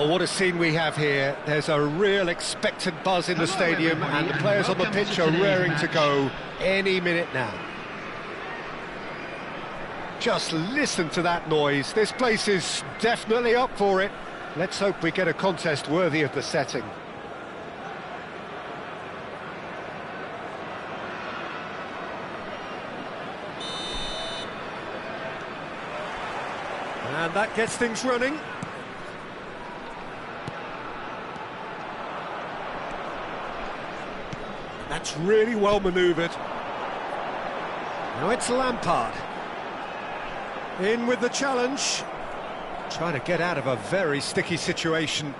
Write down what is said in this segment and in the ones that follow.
Well, what a scene we have here. There's a real expectant buzz in the stadium, and the players on the pitch are raring to go any minute now. Just listen to that noise. This place is definitely up for it. Let's hope we get a contest worthy of the setting. And that gets things running. That's really well manoeuvred. Now it's Lampard. In with the challenge. Trying to get out of a very sticky situation.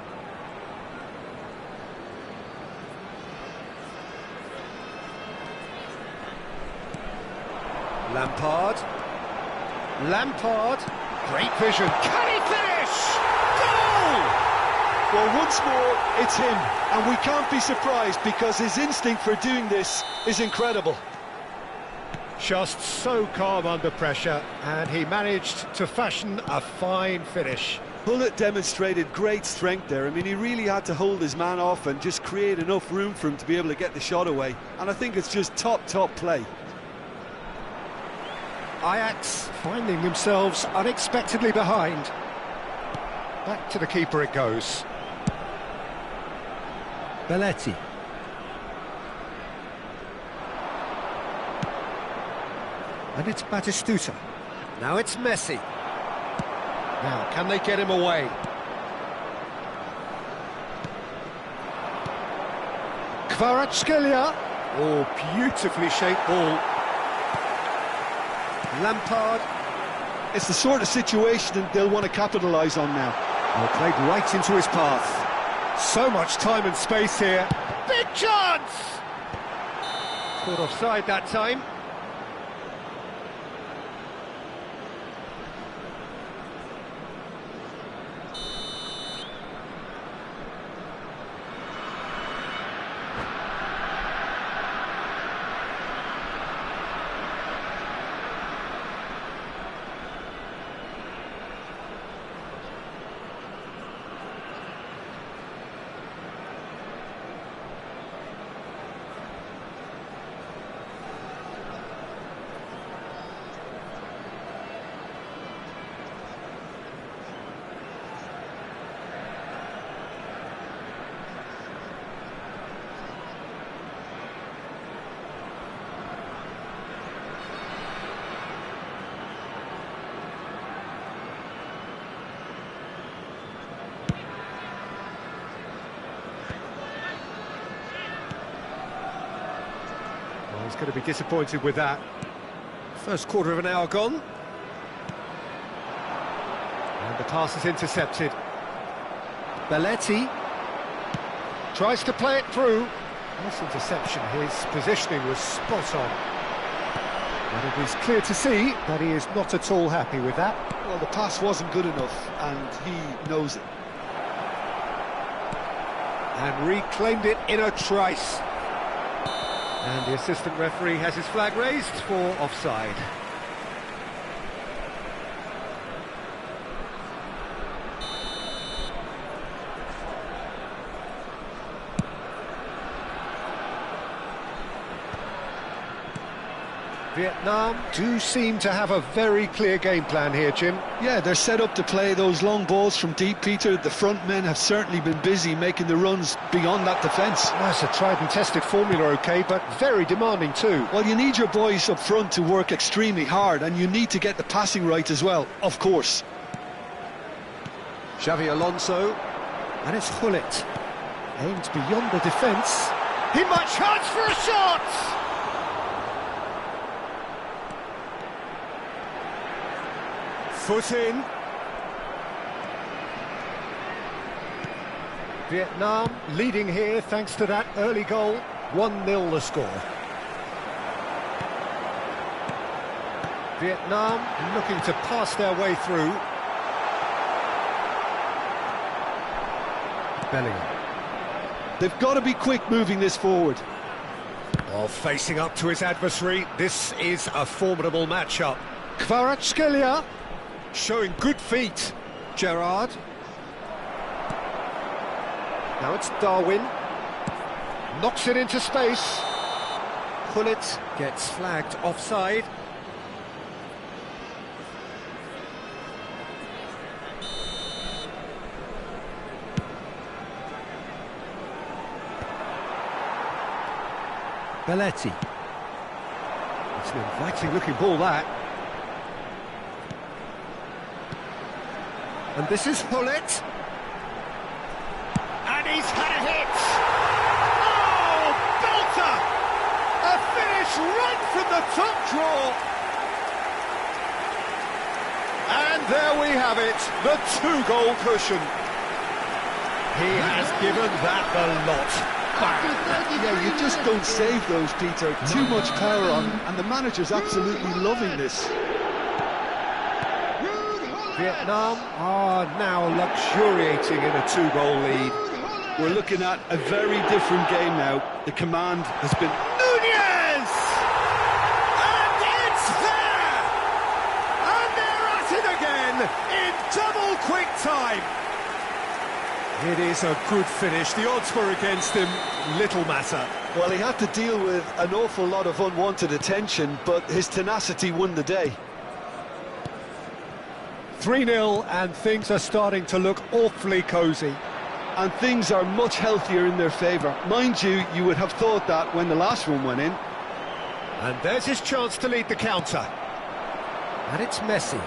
Lampard. Lampard. Great vision. Can he finish? Goal! Well, once more, it's him. And we can't be surprised because his instinct for doing this is incredible. Just so calm under pressure, and he managed to fashion a fine finish. Bullet demonstrated great strength there. I mean, he really had to hold his man off and just create enough room for him to be able to get the shot away. And I think it's just top play. Ajax finding themselves unexpectedly behind. Back to the keeper it goes. Belletti. And it's Batistuta. Now it's Messi. Now, can they get him away? Kvaratskhelia. Oh, beautifully shaped ball. Lampard. It's the sort of situation that they'll want to capitalise on now. Well, played right into his path. So much time and space here. Big chance! Caught offside that time. He's going to be disappointed with that. First quarter of an hour gone. And the pass is intercepted. Belletti tries to play it through. Nice interception. His positioning was spot on. And it is clear to see that he is not at all happy with that. Well, the pass wasn't good enough, and he knows it. And reclaimed it in a trice. And the assistant referee has his flag raised for offside. Vietnam do seem to have a very clear game plan here, Jim. Yeah, they're set up to play those long balls from deep, Peter. The front men have certainly been busy making the runs beyond that defence. That's a tried and tested formula, OK, but very demanding too. Well, you need your boys up front to work extremely hard, and you need to get the passing right as well, of course. Xavi Alonso, and it's Hullet. Aimed beyond the defence. He might chance for a shot! Foot in. Vietnam leading here thanks to that early goal. 1-0 the score. Vietnam looking to pass their way through. Bellingham. They've got to be quick moving this forward. Well, facing up to his adversary, this is a formidable matchup. Kvaratskhelia showing good feet. Gerrard. Now it's Darwin. Knocks it into space. Pullet gets flagged offside. Belletti. It's an inviting looking ball, that. And this is Pullet. And he's had a hit! Oh, belter! A finish right from the top draw! And there we have it, the two-goal cushion. He has given that the lot. Yeah, you just don't save those, Peter. Too much power on, and the manager's absolutely loving this. Vietnam are now luxuriating in a two-goal lead. We're looking at a very different game now. The command has been... Nunez! And it's there! And they're at it again in double quick time. It is a good finish. The odds were against him. Little matter. Well, he had to deal with an awful lot of unwanted attention, but his tenacity won the day. 3-0, and things are starting to look awfully cosy. And things are much healthier in their favour. Mind you, you would have thought that when the last one went in. And there's his chance to lead the counter. And it's Messi.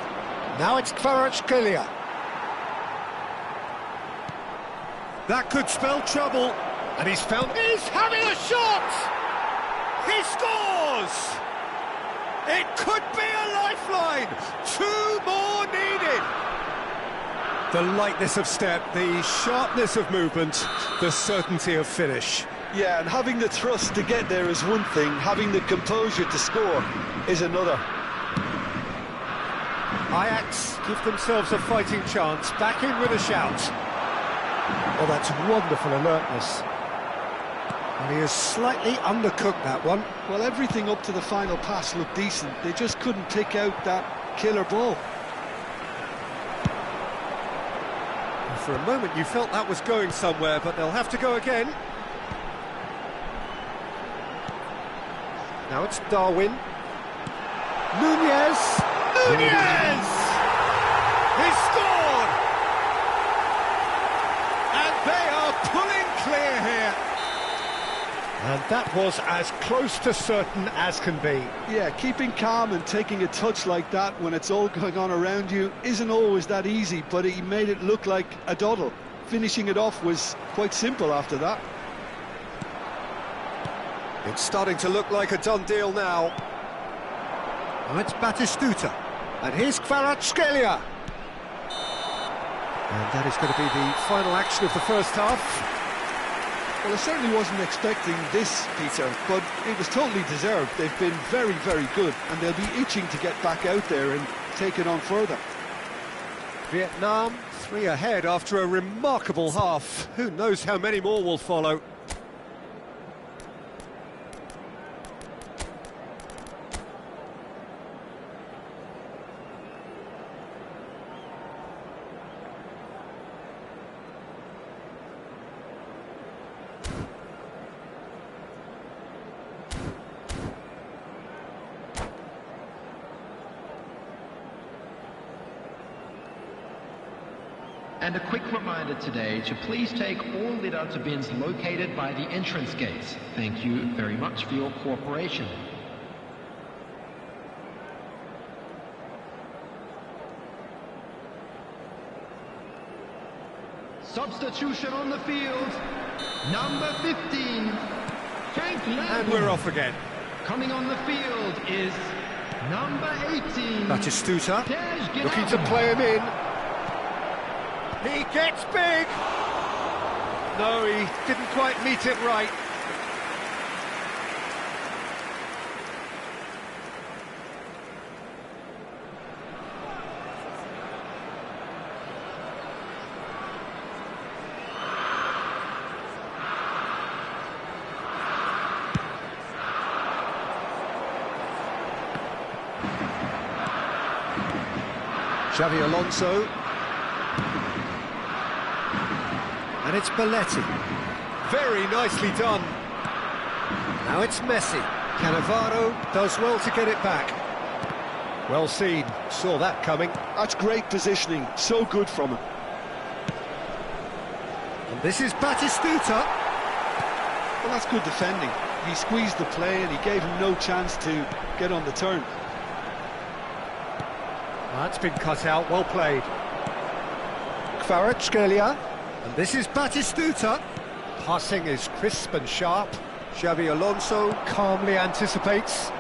Now it's Kvaratskhelia. That could spell trouble. And he's having a shot! He scores! It could be a lifeline! 2 more needed! The lightness of step, the sharpness of movement, the certainty of finish. Yeah, and having the thrust to get there is one thing, having the composure to score is another. Ajax give themselves a fighting chance, back in with a shout. Oh, that's wonderful alertness. And he has slightly undercooked that one. Well, everything up to the final pass looked decent. They just couldn't pick out that killer ball. And for a moment you felt that was going somewhere, but they'll have to go again. Now it's Darwin. Nunez! Nunez! He scored! And they are pulling clear here. And that was as close to certain as can be. Yeah, keeping calm and taking a touch like that when it's all going on around you isn't always that easy, but he made it look like a doddle. Finishing it off was quite simple after that. It's starting to look like a done deal now. Now it's Batistuta. And here's Kvaratskhelia. And that is going to be the final action of the first half. Well, I certainly wasn't expecting this, Peter, but it was totally deserved. They've been very, very good, and they'll be itching to get back out there and take it on further. Vietnam 3 ahead after a remarkable half. Who knows how many more will follow. And a quick reminder today to please take all litter bins located by the entrance gates. Thank you very much for your cooperation. Substitution on the field, number 15, Frank Lamb. And we're off again. Coming on the field is number 18, Batistuta looking to play him in. He gets big! No, he didn't quite meet it right. Xavi Alonso. And And it's Belletti. Very nicely done. Now it's Messi. Cannavaro does well to get it back. Well seen, saw that coming. That's great positioning, so good from him. And this is Batistuta. Well, that's good defending. He squeezed the play and he gave him no chance to get on the turn. That's been cut out, well played. Kvaratskhelia. And this is Batistuta. Passing is crisp and sharp. Xabi Alonso calmly anticipates.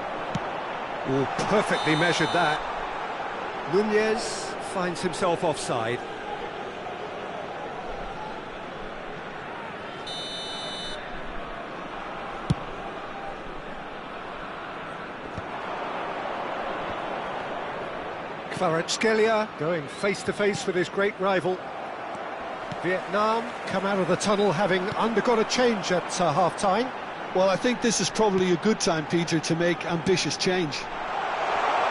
Oh, perfectly measured that. Nunez finds himself offside. Kvaratskhelia going face-to-face with his great rival. Vietnam come out of the tunnel having undergone a change at half-time. Well, I think this is probably a good time, Peter, to make ambitious change.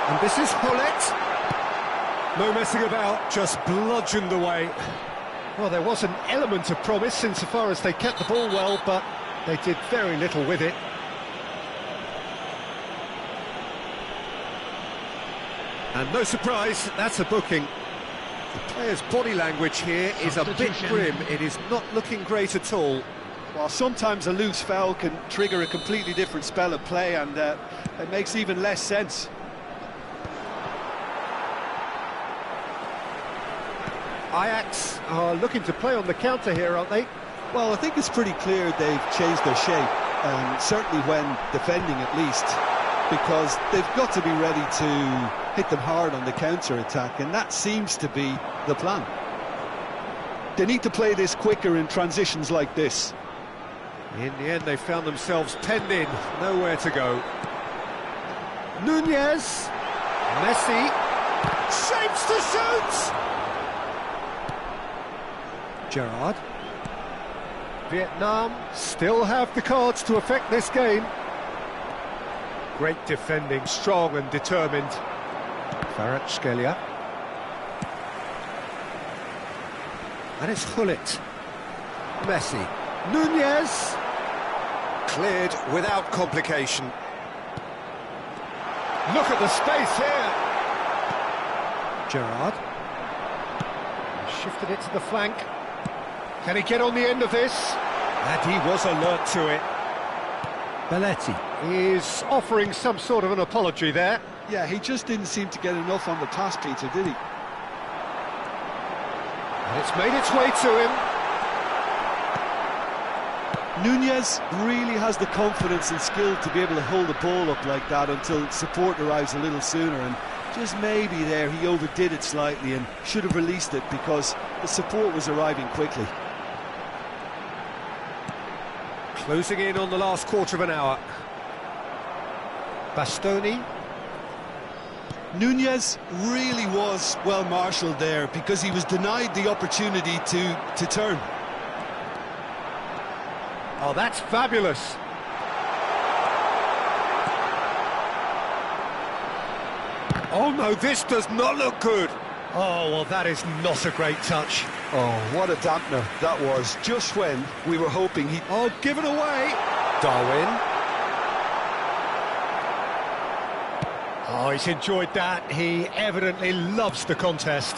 And this is Hullet. No messing about, just bludgeoned away. Well, there was an element of promise insofar as they kept the ball well, but they did very little with it. And no surprise, that's a booking. The player's body language here is a bit grim. It is not looking great at all. Well, sometimes a loose foul can trigger a completely different spell of play, and it makes even less sense. Ajax are looking to play on the counter here, aren't they? Well, I think it's pretty clear they've changed their shape, certainly when defending at least, because they've got to be ready to hit them hard on the counter-attack, and that seems to be the plan. They need to play this quicker in transitions like this. In the end, they found themselves penned in, nowhere to go. Nunez, Messi, shapes to shoot! Gerrard. Vietnam still have the cards to affect this game. Great defending, strong and determined. Kvaratskhelia. And it's Hullet. Messi. Nunez. Cleared without complication. Look at the space here. Gerrard. Shifted it to the flank. Can he get on the end of this? And he was alert to it. Belletti is offering some sort of an apology there. Yeah, he just didn't seem to get enough on the pass, Peter, did he? And it's made its way to him. Nunez really has the confidence and skill to be able to hold the ball up like that until support arrives a little sooner, and just maybe there he overdid it slightly and should have released it because the support was arriving quickly. Closing in on the last quarter of an hour. Bastoni. Nunez really was well marshalled there because he was denied the opportunity to turn. Oh, that's fabulous. Oh no, this does not look good. Oh, well, that is not a great touch. Oh, what a dampener that was, just when we were hoping he... Oh, given away. Darwin. Oh, he's enjoyed that. He evidently loves the contest.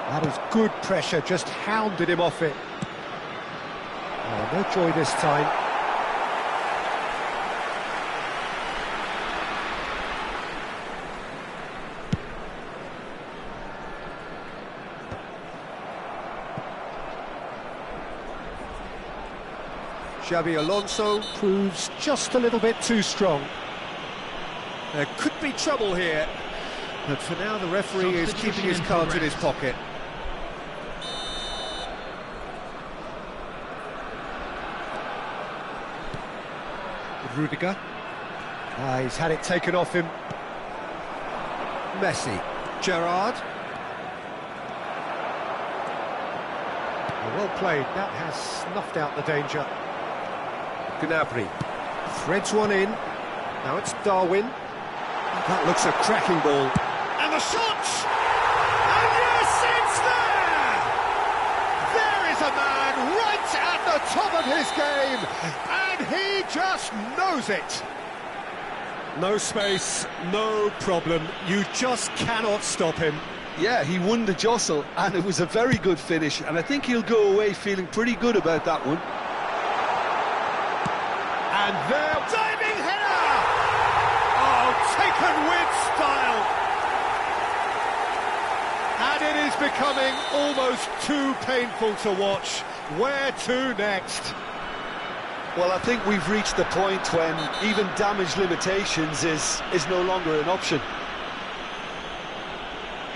That is good pressure, just hounded him off it. Oh, no joy this time. Xabi Alonso proves just a little bit too strong. There could be trouble here, but for now the referee is keeping his cards in his pocket. Rudiger. He's had it taken off him. Messi. Gerrard. Well played, that has snuffed out the danger. Gnabry threads one in. Now it's Darwin. That looks a cracking ball. And the shot! And yes, it's there! man right at the top of his game, and he just knows it. No space, no problem. You just cannot stop him. Yeah, he won the jostle, and it was a very good finish, and I think he'll go away feeling pretty good about that one. And there, diving header! Oh, taken with style. And it is becoming almost too painful to watch. Where to next? Well, I think we've reached the point when even damage limitations is no longer an option.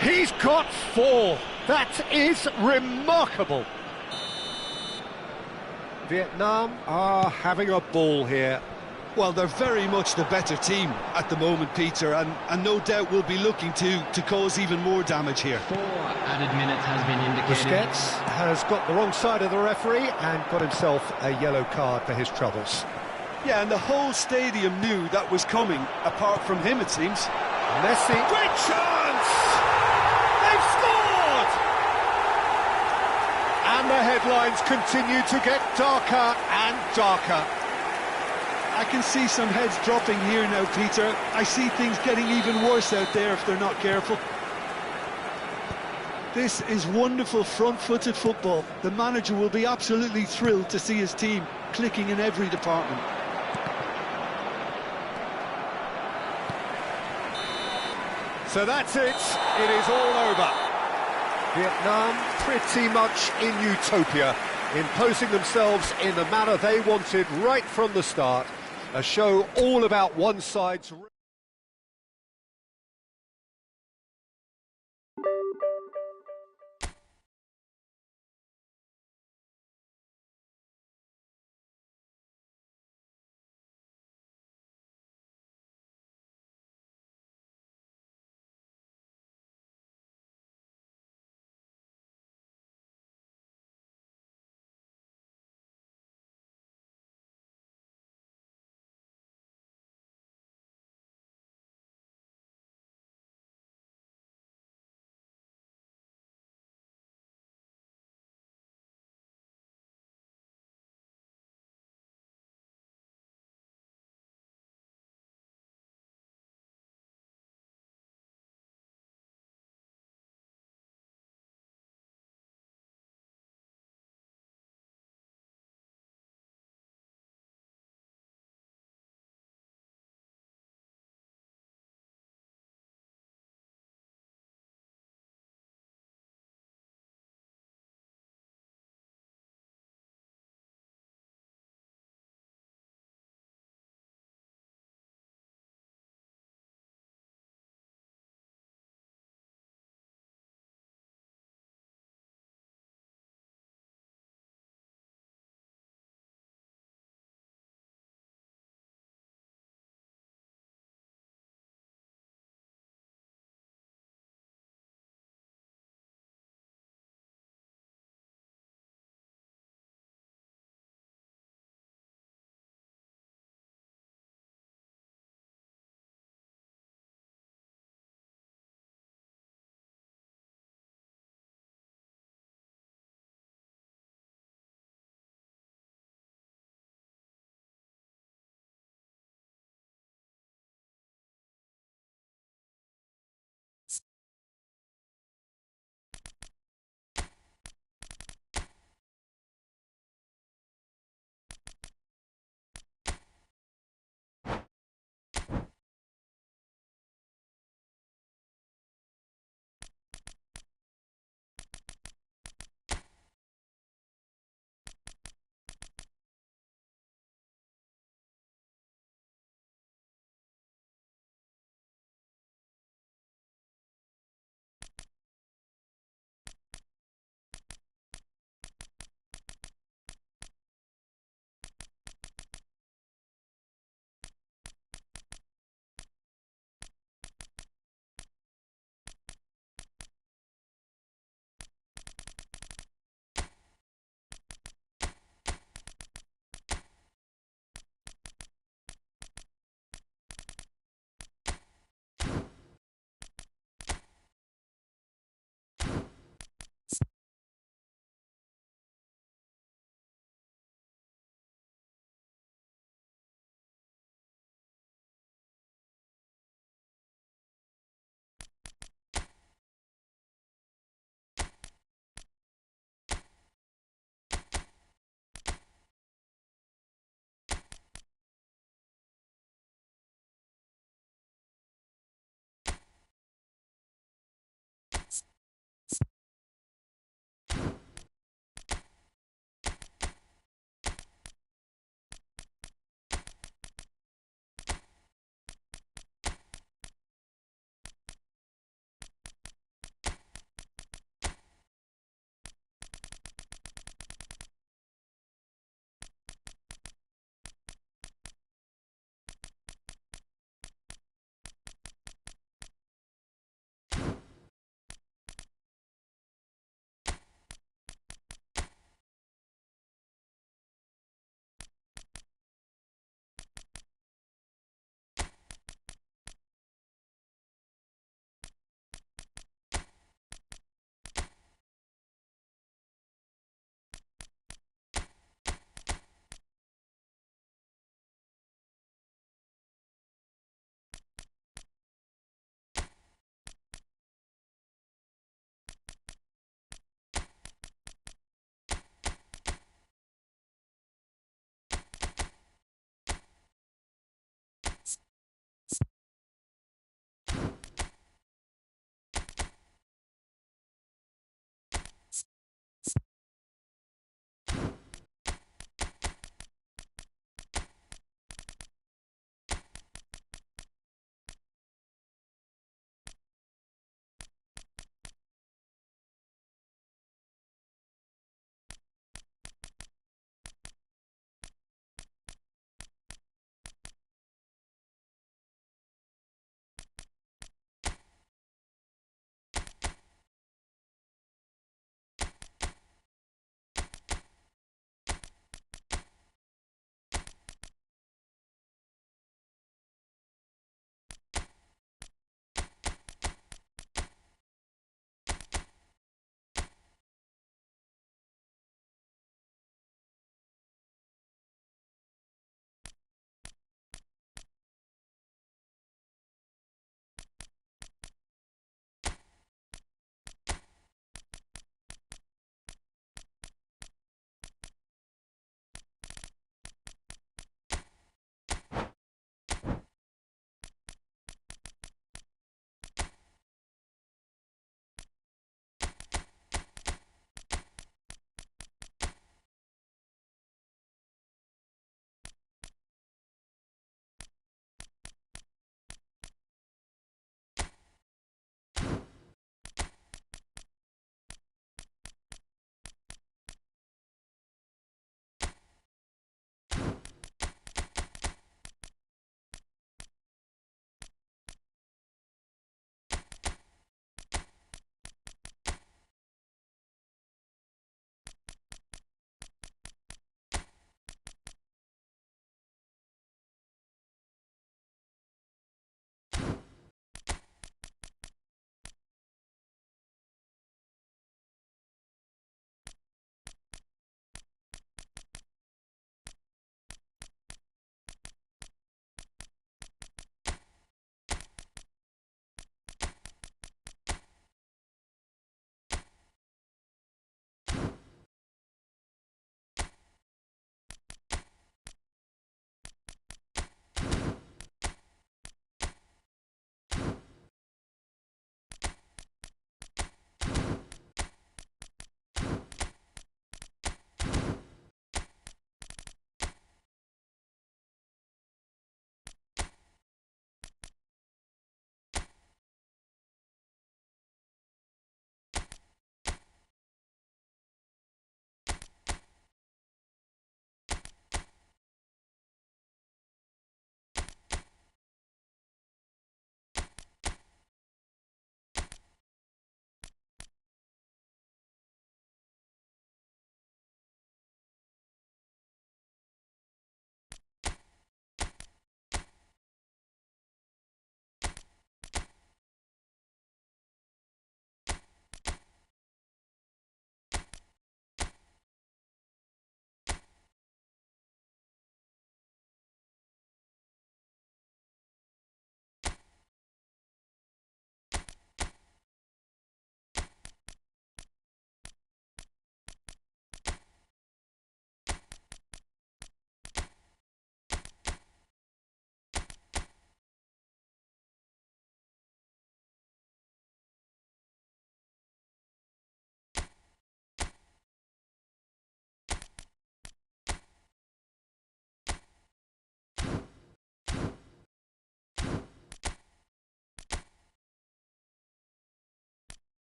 He's got 4. That is remarkable. Vietnam are having a ball here. Well, they're very much the better team at the moment, Peter, and no doubt will be looking to cause even more damage here. 4 added minutes has been indicated. Busquets has got the wrong side of the referee and got himself a yellow card for his troubles. Yeah, and the whole stadium knew that was coming, apart from him, it seems. Messi, great chance! They've scored! And the headlines continue to get darker and darker. I can see some heads dropping here now, Peter. I see things getting even worse out there if they're not careful. This is wonderful front-footed football. The manager will be absolutely thrilled to see his team clicking in every department. So that's it. It is all over. Vietnam pretty much in utopia, imposing themselves in the manner they wanted right from the start. A show all about one side's...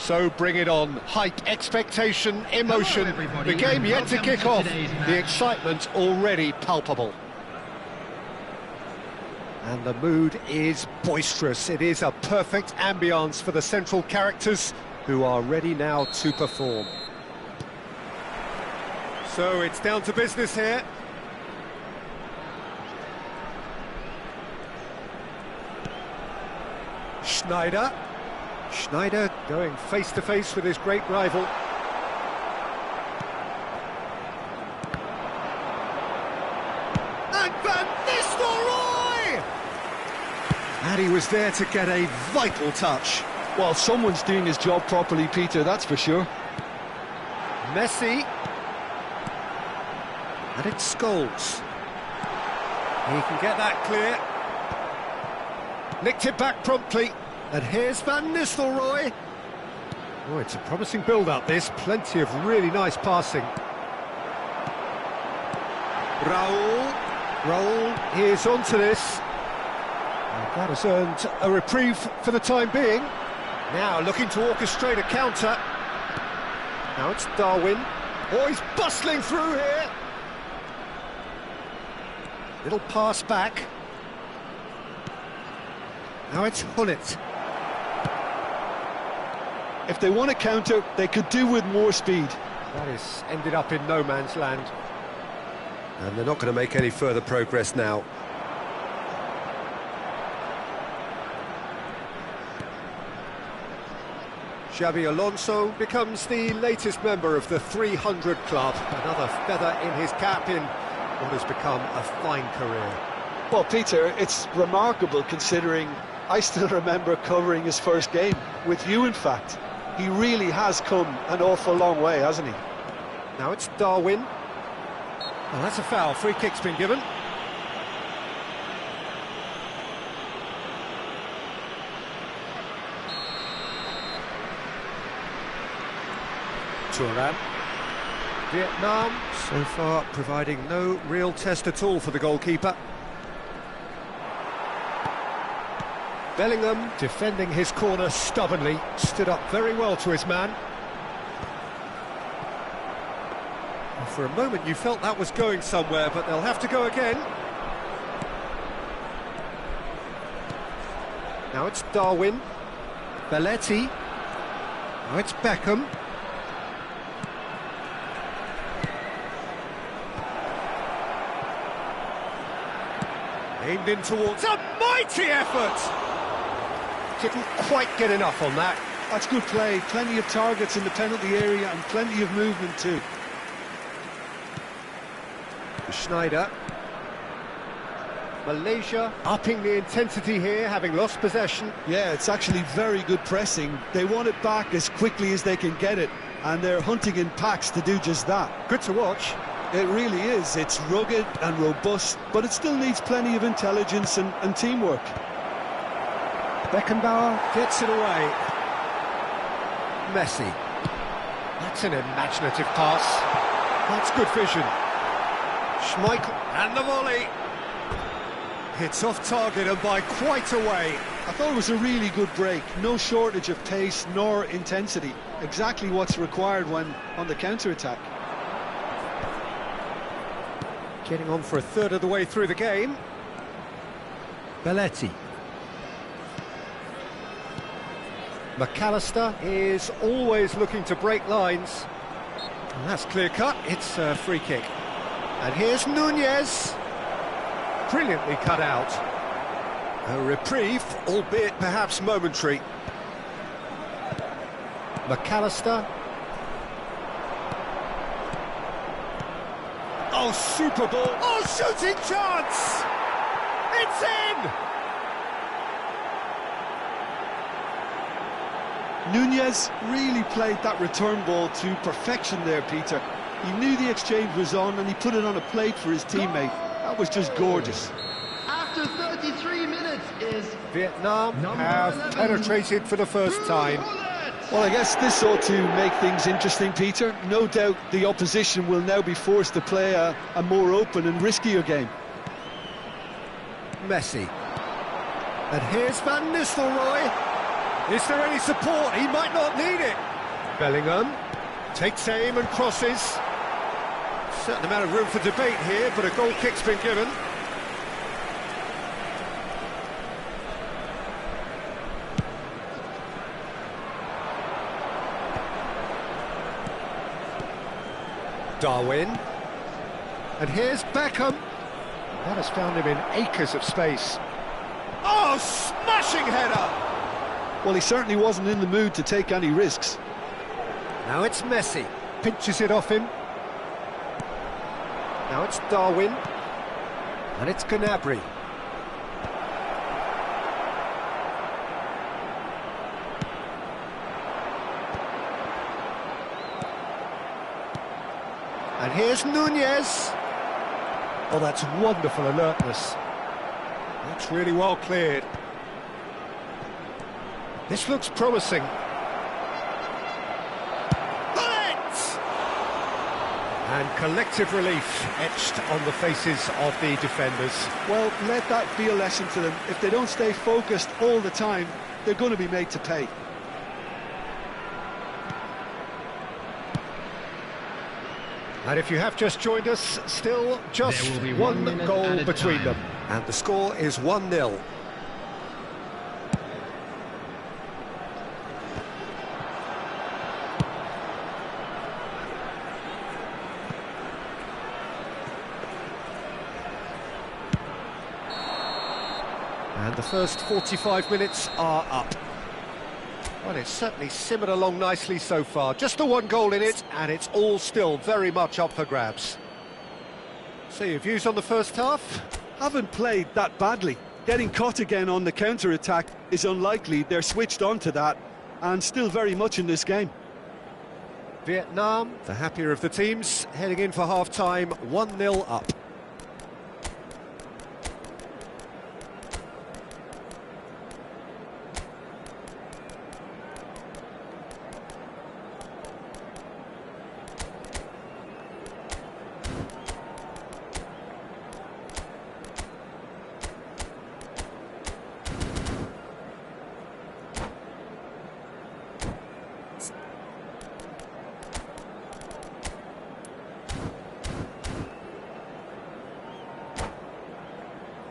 So bring it on. Hype, expectation, emotion. Hello, everybody, The game and yet to welcome kick to off. today's match. The excitement already palpable. And the mood is boisterous. It is a perfect ambience for the central characters who are ready now to perform. So it's down to business here. Schneider going face-to-face with his great rival. And Van Nistelrooy! And he was there to get a vital touch. Well, someone's doing his job properly, Peter, that's for sure. Messi. And it's Scholes. He can get that clear. Nicked it back promptly. And here's Van Nistelrooy. Oh, it's a promising build-up, this. Plenty of really nice passing. Raul is onto this. And that has earned a reprieve for the time being. Now looking to orchestrate a counter. Now it's Darwin. Oh, he's bustling through here. Little pass back. Now it's Hullet. If they want to counter, they could do with more speed. That is ended up in no man's land. And they're not going to make any further progress now. Xabi Alonso becomes the latest member of the 300 club. Another feather in his cap in what has become a fine career. Well, Peter, it's remarkable considering I still remember covering his first game, with you in fact. He really has come an awful long way, hasn't he? Now it's Darwin. Well, that's a foul. Free kick's been given. Thuram. Vietnam, so far, providing no real test at all for the goalkeeper. Bellingham, defending his corner stubbornly, stood up very well to his man. Well, for a moment you felt that was going somewhere, but they'll have to go again. Now it's Darwin. Belletti. Now it's Beckham. Aimed in towards a mighty effort! Didn't quite get enough on that. That's good play. Plenty of targets in the penalty area and plenty of movement too. Schneider. Malaysia upping the intensity here, having lost possession. Yeah, it's actually very good pressing. They want it back as quickly as they can get it, and they're hunting in packs to do just that. Good to watch. It really is. It's rugged and robust, but it still needs plenty of intelligence and teamwork. Beckenbauer gets it away. Messi. That's an imaginative pass. That's good vision. Schmeichel and the volley. It's off target and by quite a way. I thought it was a really good break. No shortage of pace nor intensity. Exactly what's required when on the counter-attack. Getting on for a third of the way through the game. Belletti. McAllister is always looking to break lines. And that's clear cut, it's a free kick. And here's Nunez. Brilliantly cut out. A reprieve, albeit perhaps momentary. McAllister. Oh, super ball. Oh, shooting chance! It's in! Nunez really played that return ball to perfection there, Peter. He knew the exchange was on and he put it on a plate for his teammate. That was just gorgeous. After 33 minutes is Vietnam Number have 11. penetrated for the first time. Well, I guess this ought to make things interesting, Peter. No doubt the opposition will now be forced to play a more open and riskier game. Messi. And here's Van Nistelrooy. Is there any support? He might not need it. Bellingham takes aim and crosses. Certain amount of room for debate here, but a goal kick's been given. Darwin. And here's Beckham. That has found him in acres of space. Oh, smashing header! Well, he certainly wasn't in the mood to take any risks. Now it's Messi. Pinches it off him. Now it's Darwin. And it's Gnabry. And here's Nunez. Oh, that's wonderful alertness. That's really well cleared. This looks promising. Bullet! And collective relief etched on the faces of the defenders. Well, let that be a lesson to them. If they don't stay focused all the time, they're going to be made to pay. And if you have just joined us, still just one goal between them. And the score is 1-0. And the first 45 minutes are up. Well, it's certainly simmered along nicely so far. Just the one goal in it, and it's all still very much up for grabs. So your views on the first half? Haven't played that badly. Getting caught again on the counter-attack is unlikely. They're switched on to that, and still very much in this game. Vietnam, the happier of the teams, heading in for half-time, 1-0 up.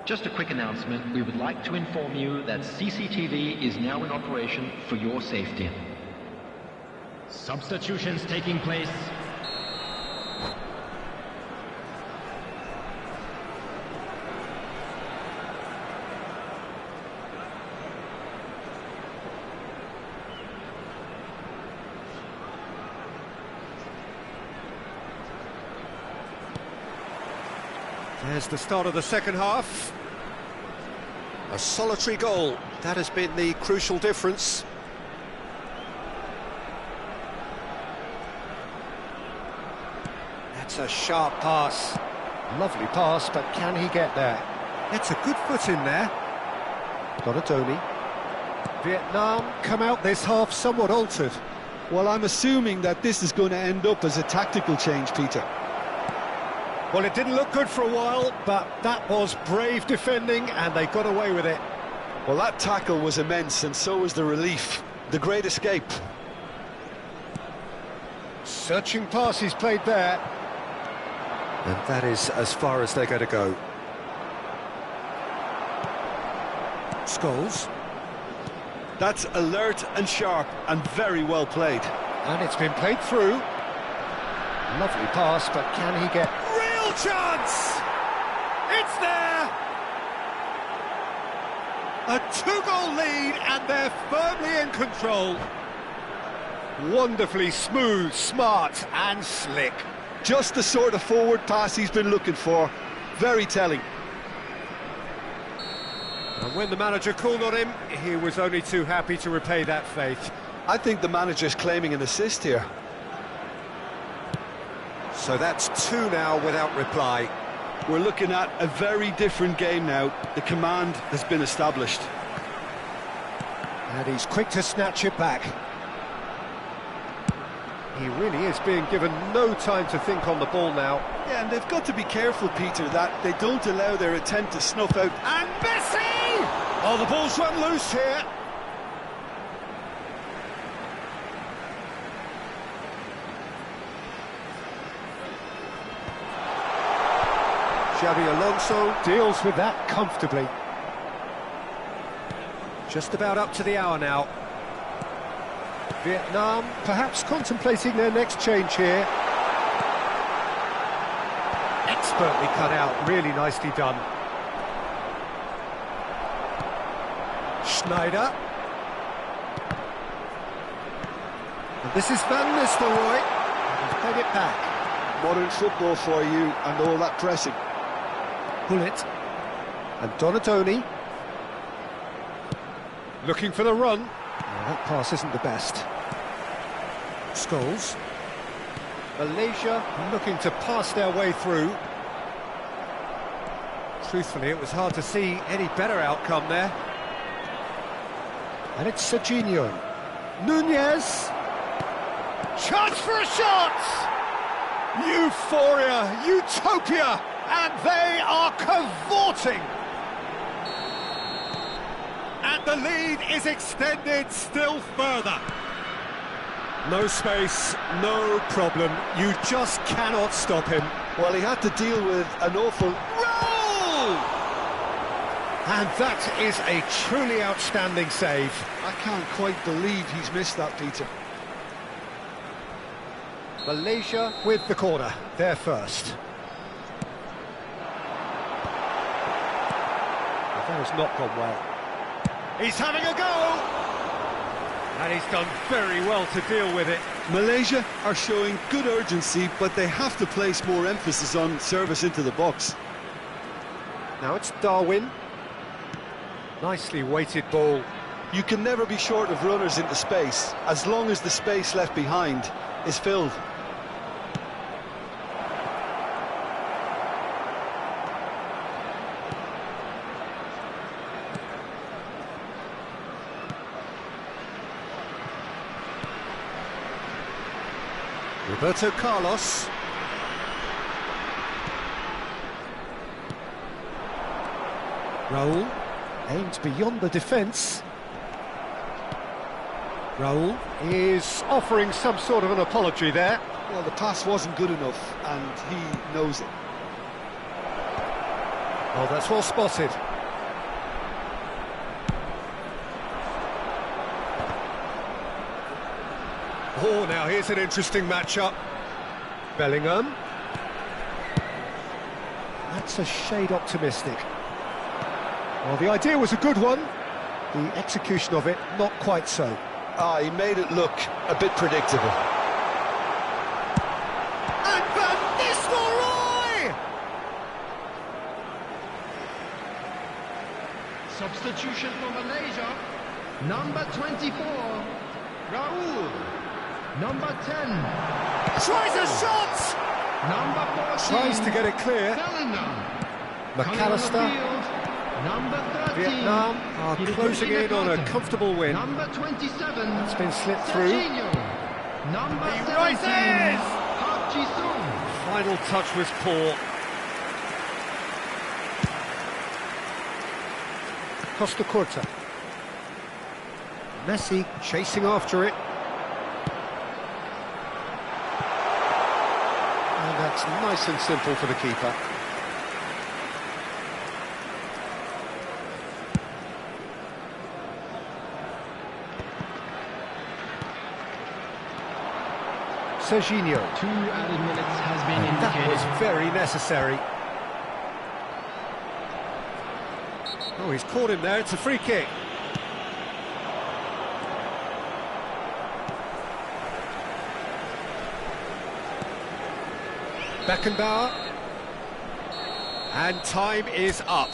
Just a quick announcement. We would like to inform you that CCTV is now in operation for your safety. Substitutions taking place. There's the start of the second half. A solitary goal. That has been the crucial difference. That's a sharp pass. Lovely pass, but can he get there? It's a good foot in there. Donatoni. Vietnam come out this half somewhat altered. Well, I'm assuming that this is going to end up as a tactical change, Peter. Well, it didn't look good for a while, but that was brave defending, and they got away with it. Well, that tackle was immense, and so was the relief. The great escape. Searching pass he's played there. And that is as far as they're going to go. Scholes. That's alert and sharp, and very well played. And it's been played through. Lovely pass, but can he get... chance! It's there! A two-goal lead, and they're firmly in control. Wonderfully smooth, smart and slick. Just the sort of forward pass he's been looking for. Very telling. And when the manager called on him, he was only too happy to repay that faith. I think the manager's claiming an assist here. So that's two now without reply. We're looking at a very different game now. The command has been established. And he's quick to snatch it back. He really is being given no time to think on the ball now. Yeah, and they've got to be careful, Peter, that they don't allow their attempt to snuff out. And Messi! Oh, the ball's run loose here. Xabi Alonso deals with that comfortably. Just about up to the hour now. Vietnam perhaps contemplating their next change here. Expertly cut out, really nicely done. Schneider. And this is Van Nistelrooy. He's played it back. Modern football for you and all that pressing. Bullet. And Donatoni. Looking for the run. Oh, that pass isn't the best. Scholes. Malaysia looking to pass their way through. Truthfully, it was hard to see any better outcome there. And it's Serginho. Nunez. Chance for a shot! Euphoria, utopia, and they are cavorting. And the lead is extended still further. No space, no problem. You just cannot stop him. Well, he had to deal with an awful roll! And that is a truly outstanding save. I can't quite believe he's missed that, Peter. Malaysia with the corner, they're first. That has not gone well. He's having a go! And he's done very well to deal with it. Malaysia are showing good urgency, but they have to place more emphasis on service into the box. Now it's Darwin. Nicely weighted ball. You can never be short of runners into space, as long as the space left behind is filled. Roberto Carlos. Raul aimed beyond the defence. Raul is offering some sort of an apology there. Well, the pass wasn't good enough, and he knows it. Oh, that's well spotted. Oh, now here's an interesting matchup. Bellingham. That's a shade optimistic. Well, the idea was a good one. The execution of it, not quite so. He made it look a bit predictable. And Van Nistelrooy! Substitution for Malaysia. Number 24, Raul. Number 10. Tries a shot! Number 14. Tries to get it clear. Bellingham. McAllister. Number 13. Vietnam are closing in on a comfortable win. Number 27. It's been slipped through. Serginho. Number He 17. rises! Park Ji-sung. Final touch was poor. Costa Curta. Messi chasing after it. And that's nice and simple for the keeper. Serginho. 2 added minutes has been And that indicated. was very necessary. Oh, he's caught him there, it's a free kick. Beckenbauer. And time is up.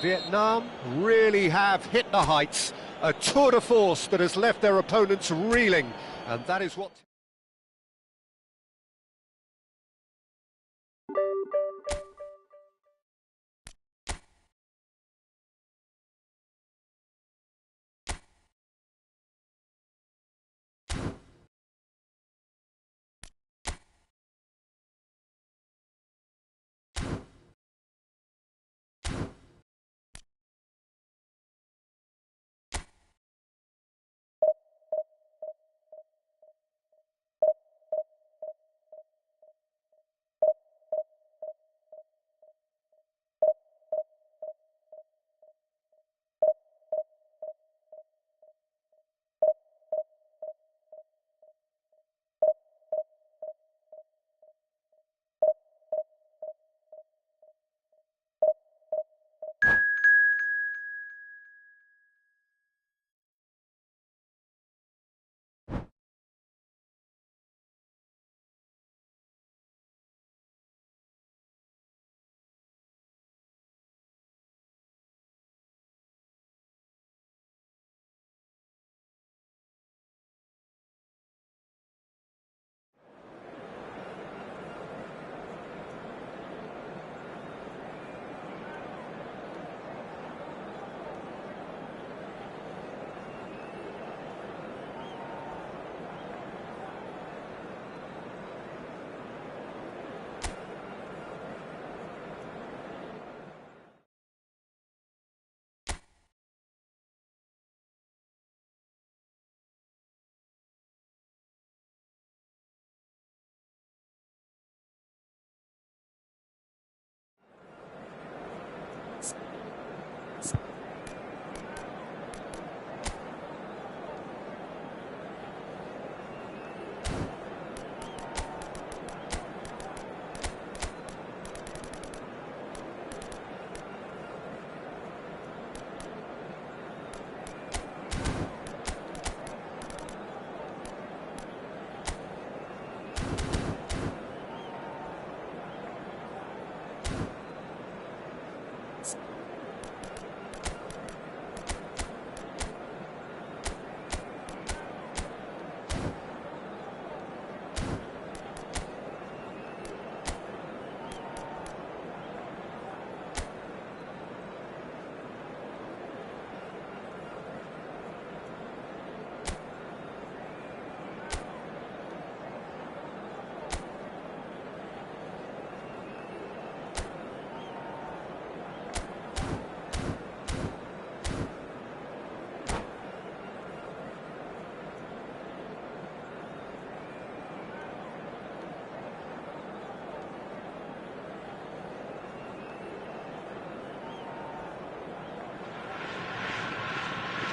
Vietnam really have hit the heights. A tour de force that has left their opponents reeling. And that is what...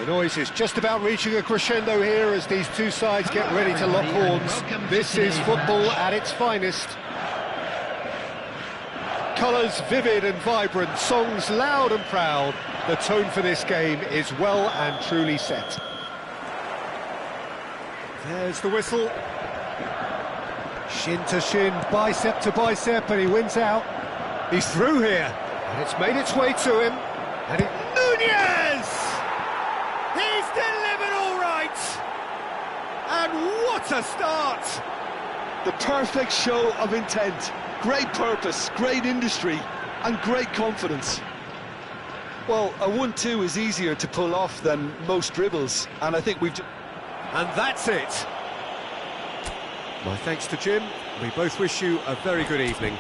The noise is just about reaching a crescendo here as these two sides get ready to lock horns. This is football at its finest. Colours vivid and vibrant, songs loud and proud. The tone for this game is well and truly set. There's the whistle. Shin to shin, bicep to bicep, and he wins out. He's through here, and it's made its way to him. And Nunez! He's delivered all right! And what a start! The perfect show of intent. Great purpose, great industry, and great confidence. Well, a 1-2 is easier to pull off than most dribbles, and I think we've... And that's it! My thanks to Jim. We both wish you a very good evening.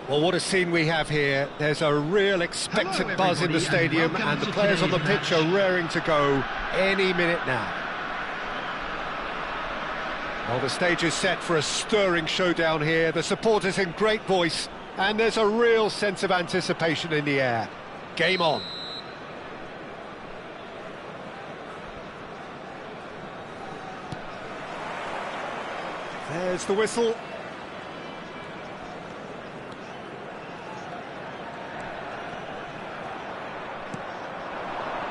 Well, what a scene we have here. There's a real expectant buzz in the stadium, and the players on the pitch are raring to go any minute now. Well, the stage is set for a stirring showdown here. The supporters in great voice, and there's a real sense of anticipation in the air. Game on. There's the whistle.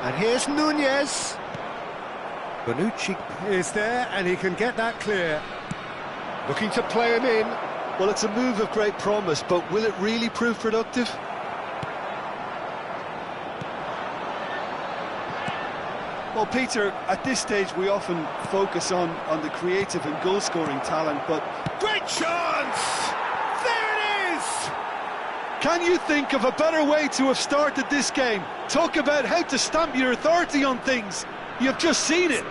And here's Nunez. Bonucci is there, and he can get that clear. Looking to play him in. Well, it's a move of great promise, but will it really prove productive? Well, Peter, at this stage we often focus on the creative and goal-scoring talent, but... Great chance! There it Can you think of a better way to have started this game? Talk about how to stamp your authority on things. You've just seen it.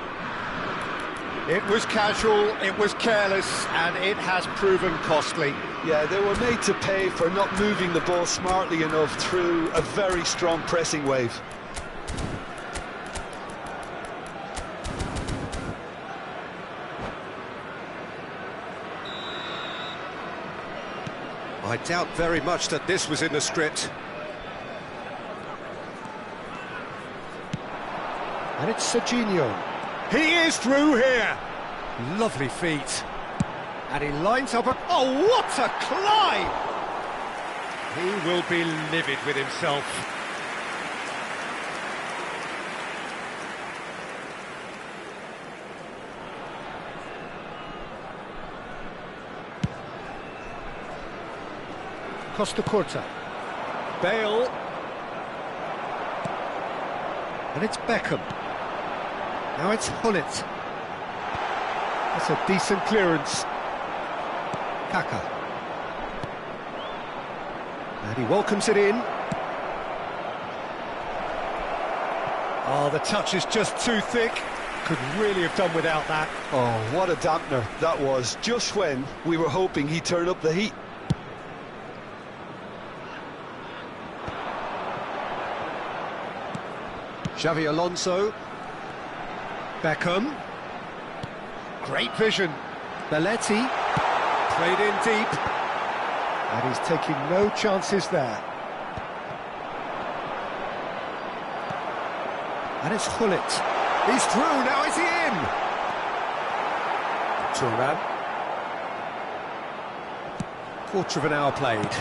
It was casual, it was careless, and it has proven costly. Yeah, they were made to pay for not moving the ball smartly enough through a very strong pressing wave. I doubt very much that this was in the script. And it's Serginho. He is through here. Lovely feet. And he lines up a... Oh, what a climb! He will be livid with himself. Costa Curta. Bale. And it's Beckham. Now it's Hullet. That's a decent clearance. Kaka. And he welcomes it in. Oh, the touch is just too thick. Could really have done without that. Oh, what a dampener that was, just when we were hoping he'd turn up the heat. Xavi Alonso. Beckham. Great vision. Belletti. Played in deep. And he's taking no chances there. And it's Hullet. He's through, now is he in? Thuram. Quarter of an hour played.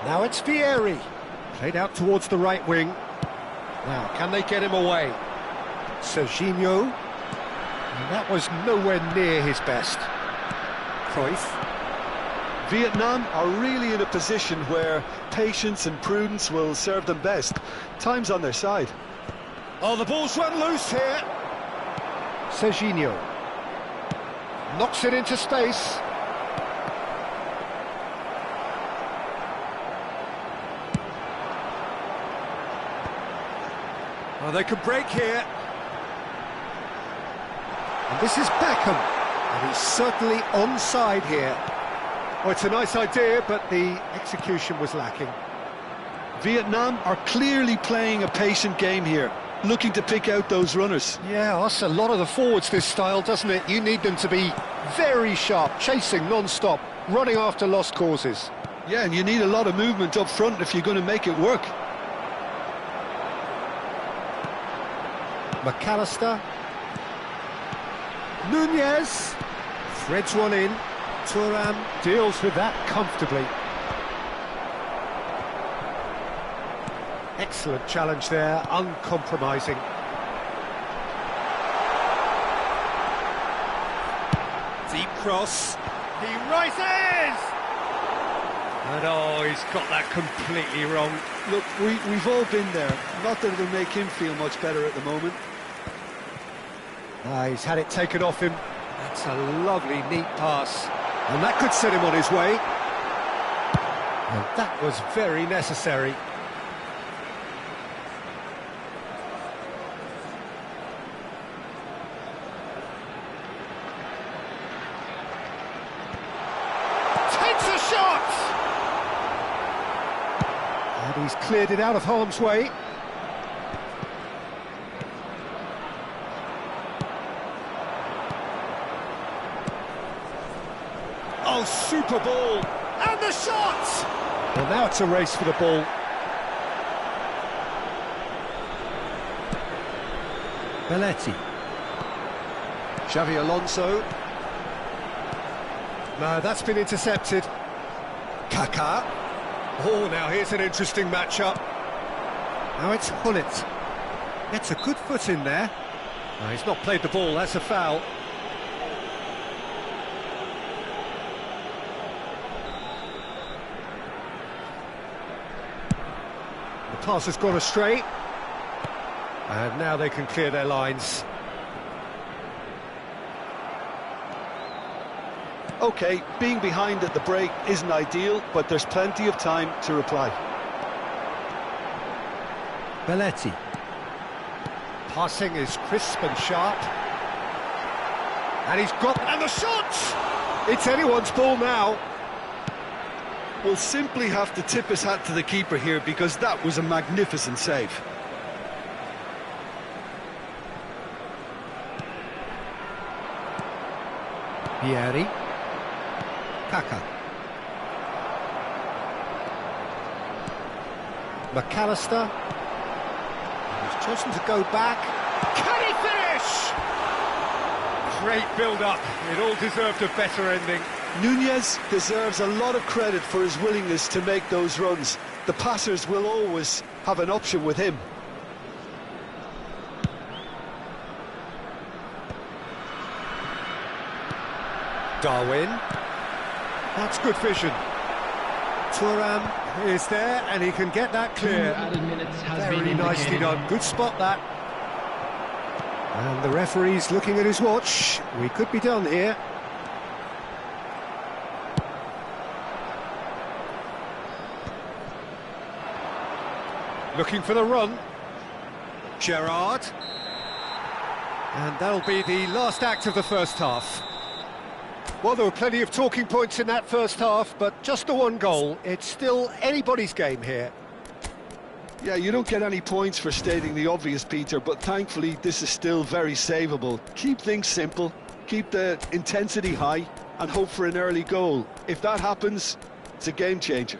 Now it's Vieri. Played out towards the right wing. Now, can they get him away? Serginho. And that was nowhere near his best. Cruyff. Vietnam are really in a position where patience and prudence will serve them best. Time's on their side. Oh, the ball's run loose here. Serginho. Knocks it into space. Oh, they can break here. And this is Beckham. And he's certainly onside here. Oh, it's a nice idea, but the execution was lacking. Vietnam are clearly playing a patient game here, looking to pick out those runners. Yeah, that's a lot of the forwards, this style, doesn't it? You need them to be very sharp, chasing non-stop, running after lost causes. Yeah, and you need a lot of movement up front if you're going to make it work. McAllister. Nunez. Threads one in. Thuram deals with that comfortably. Excellent challenge there, uncompromising. Deep cross. He rises! And oh, he's got that completely wrong. Look, we've all been there. Not that it'll make him feel much better at the moment. He's had it taken off him. That's a lovely, neat pass. And that could set him on his way. And that was very necessary. Takes a shot! And he's cleared it out of harm's way. Oh, super ball! And the shot! Well, now it's a race for the ball. Belletti. Xavi Alonso. No, that's been intercepted. Kaka. Oh, now here's an interesting matchup. Now it's Hullet. Gets a good foot in there. No, he's not played the ball, that's a foul. The pass has gone astray. And now they can clear their lines. OK, being behind at the break isn't ideal, but there's plenty of time to reply. Belletti. Passing is crisp and sharp. And he's got... And the shot! It's anyone's ball now. We'll simply have to tip his hat to the keeper here, because that was a magnificent save. Vieri. Kaka. McAllister. He's chosen to go back. Can he finish? Great build-up. It all deserved a better ending. Nunez deserves a lot of credit for his willingness to make those runs. The passers will always have an option with him. Darwin. That's good vision. Thuram is there and he can get that clear. Very nicely done. Good spot that. And the referee's looking at his watch. We could be done here. Looking for the run. Gerrard. And that'll be the last act of the first half. Well, there were plenty of talking points in that first half, but just the one goal. It's still anybody's game here. Yeah, you don't get any points for stating the obvious, Peter, but thankfully this is still very savable. Keep things simple, keep the intensity high, and hope for an early goal. If that happens, it's a game changer.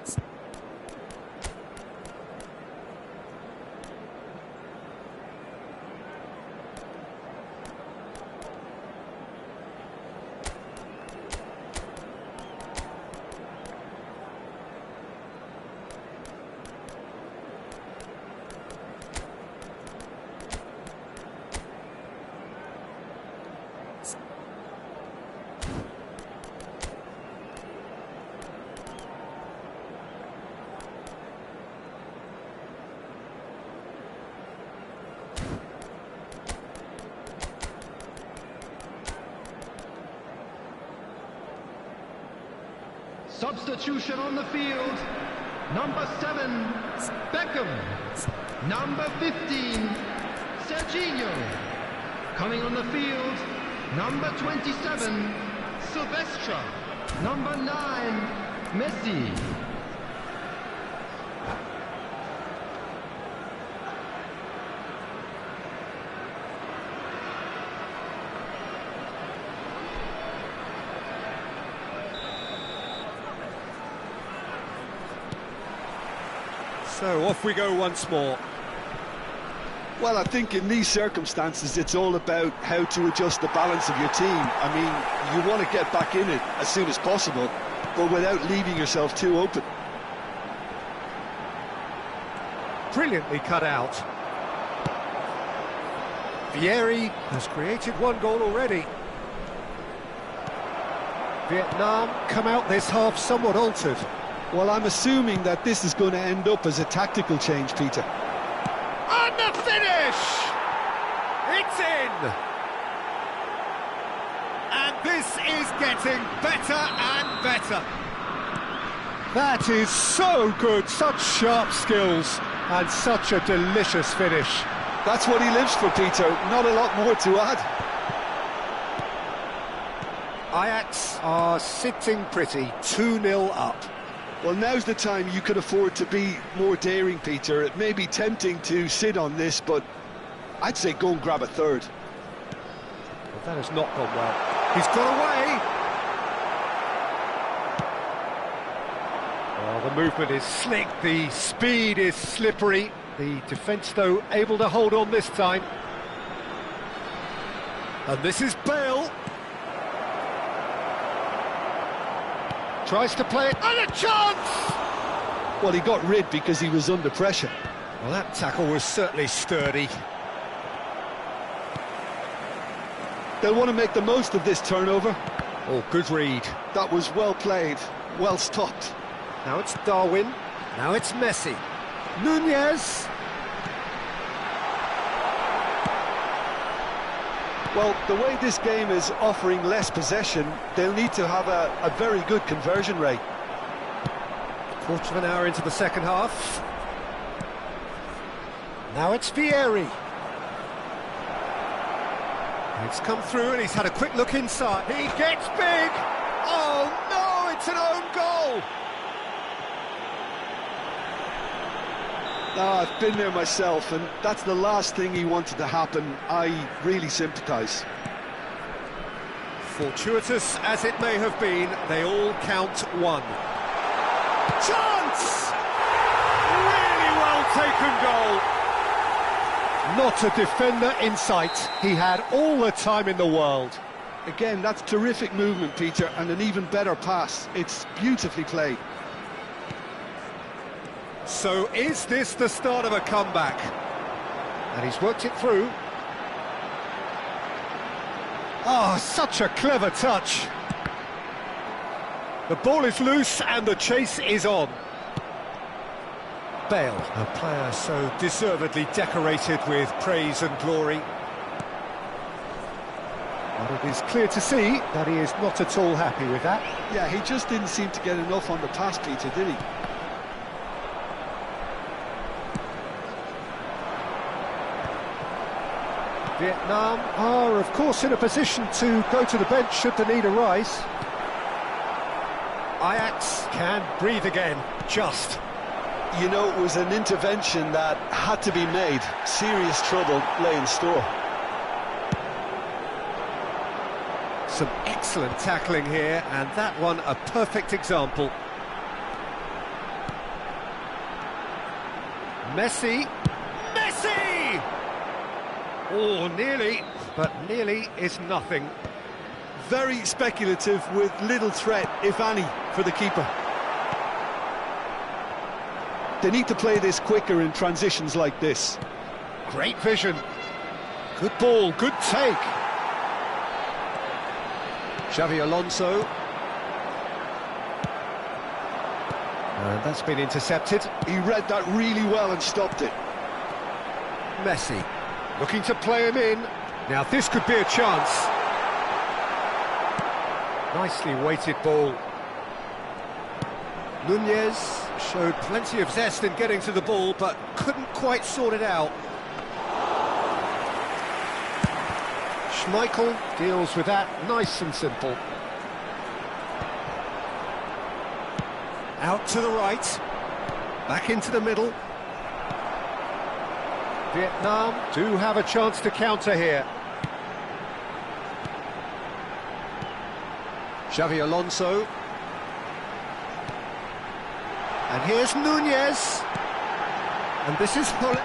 Substitution on the field. Number 7, Beckham. Number 15, Serginho. Coming on the field, number 27, Silvestre. Number 9, Messi. So off we go once more. Well, I think in these circumstances it's all about how to adjust the balance of your team. I mean, you want to get back in it as soon as possible, but without leaving yourself too open. Brilliantly cut out. Vieri has created one goal already. Vietnam come out this half somewhat altered. Well, I'm assuming that this is going to end up as a tactical change, Peter. And the finish! It's in! And this is getting better and better. That is so good, such sharp skills, and such a delicious finish. That's what he lives for, Peter. Not a lot more to add. Ajax are sitting pretty, 2-0 up. Well, now's the time you could afford to be more daring, Peter. It may be tempting to sit on this, but I'd say go and grab a third. Well, that has not gone well. He's got away! Well, the movement is slick, the speed is slippery. The defence, though, able to hold on this time. And this is Bale. Tries to play it, and a chance! Well, he got rid because he was under pressure. Well, that tackle was certainly sturdy. They'll want to make the most of this turnover. Oh, good read. That was well played, well stopped. Now it's Darwin, now it's Messi. Nunez. Well, the way this game is offering less possession, they'll need to have a very good conversion rate. Quarter of an hour into the second half. Now it's Vieri. It's come through and he's had a quick look inside. He gets big! Oh no, it's an own goal! I've been there myself, and that's the last thing he wanted to happen. I really sympathise. Fortuitous as it may have been, they all count one. Chance! Really well taken goal. Not a defender in sight. He had all the time in the world. Again, that's terrific movement, Peter, and an even better pass. It's beautifully played. So is this the start of a comeback? And he's worked it through. Oh, such a clever touch. The ball is loose and the chase is on. Bale, a player so deservedly decorated with praise and glory. But it is clear to see that he is not at all happy with that. Yeah, he just didn't seem to get enough on the pass, Peter, did he? Vietnam are, of course, in a position to go to the bench should the need arise. Ajax can breathe again, just. You know, it was an intervention that had to be made. Serious trouble lay in store. Some excellent tackling here, and that one a perfect example. Messi! Messi! Oh, nearly, but nearly is nothing. Very speculative with little threat, if any, for the keeper. They need to play this quicker in transitions like this. Great vision. Good ball, good take. Xavi Alonso. And that's been intercepted. He read that really well and stopped it. Messi, looking to play him in. Now this could be a chance. Nicely weighted ball. Nunez showed plenty of zest in getting to the ball, but couldn't quite sort it out. Schmeichel deals with that nice and simple. Out to the right. Back into the middle. Vietnam do have a chance to counter here. Xavi Alonso. And here's Nunez. And this is Bullet.